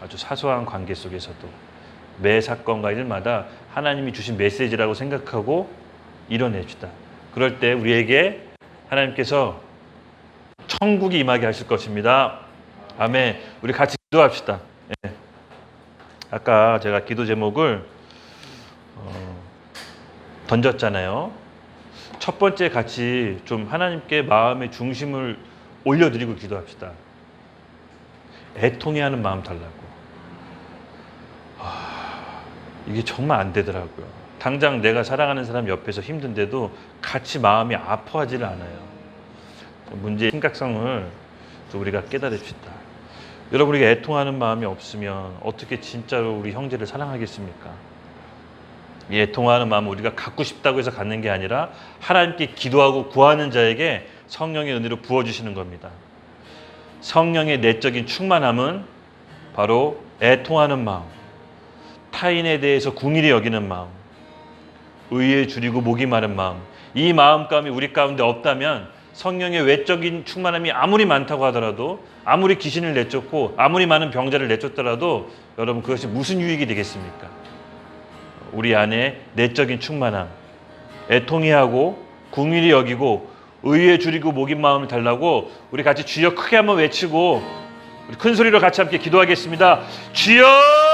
아주 사소한 관계 속에서도 매 사건과 일마다 하나님이 주신 메시지라고 생각하고 이뤄냅시다. 그럴 때 우리에게 하나님께서 천국이 임하게 하실 것입니다. 아멘. 우리 같이 기도합시다. 예. 아까 제가 기도 제목을 던졌잖아요. 첫 번째 같이 좀 하나님께 마음의 중심을 올려드리고 기도합시다. 애통해하는 마음 달라고. 이게 정말 안 되더라고요. 당장 내가 사랑하는 사람 옆에서 힘든데도 같이 마음이 아파하지를 않아요. 문제의 심각성을 우리가 깨달읍시다. 여러분, 우리가 애통하는 마음이 없으면 어떻게 진짜로 우리 형제를 사랑하겠습니까? 이 애통하는 마음을 우리가 갖고 싶다고 해서 갖는 게 아니라 하나님께 기도하고 구하는 자에게 성령의 은혜로 부어주시는 겁니다. 성령의 내적인 충만함은 바로 애통하는 마음, 타인에 대해서 궁일히 여기는 마음, 의에 줄이고 목이 마른 마음, 이 마음감이 우리 가운데 없다면 성령의 외적인 충만함이 아무리 많다고 하더라도, 아무리 귀신을 내쫓고 아무리 많은 병자를 내쫓더라도 여러분, 그것이 무슨 유익이 되겠습니까? 우리 안에 내적인 충만함, 애통해하고 궁일히 여기고 의에 줄이고 목인 마음을 달라고 우리 같이 주여 크게 한번 외치고 우리 큰 소리로 같이 함께 기도하겠습니다. 주여!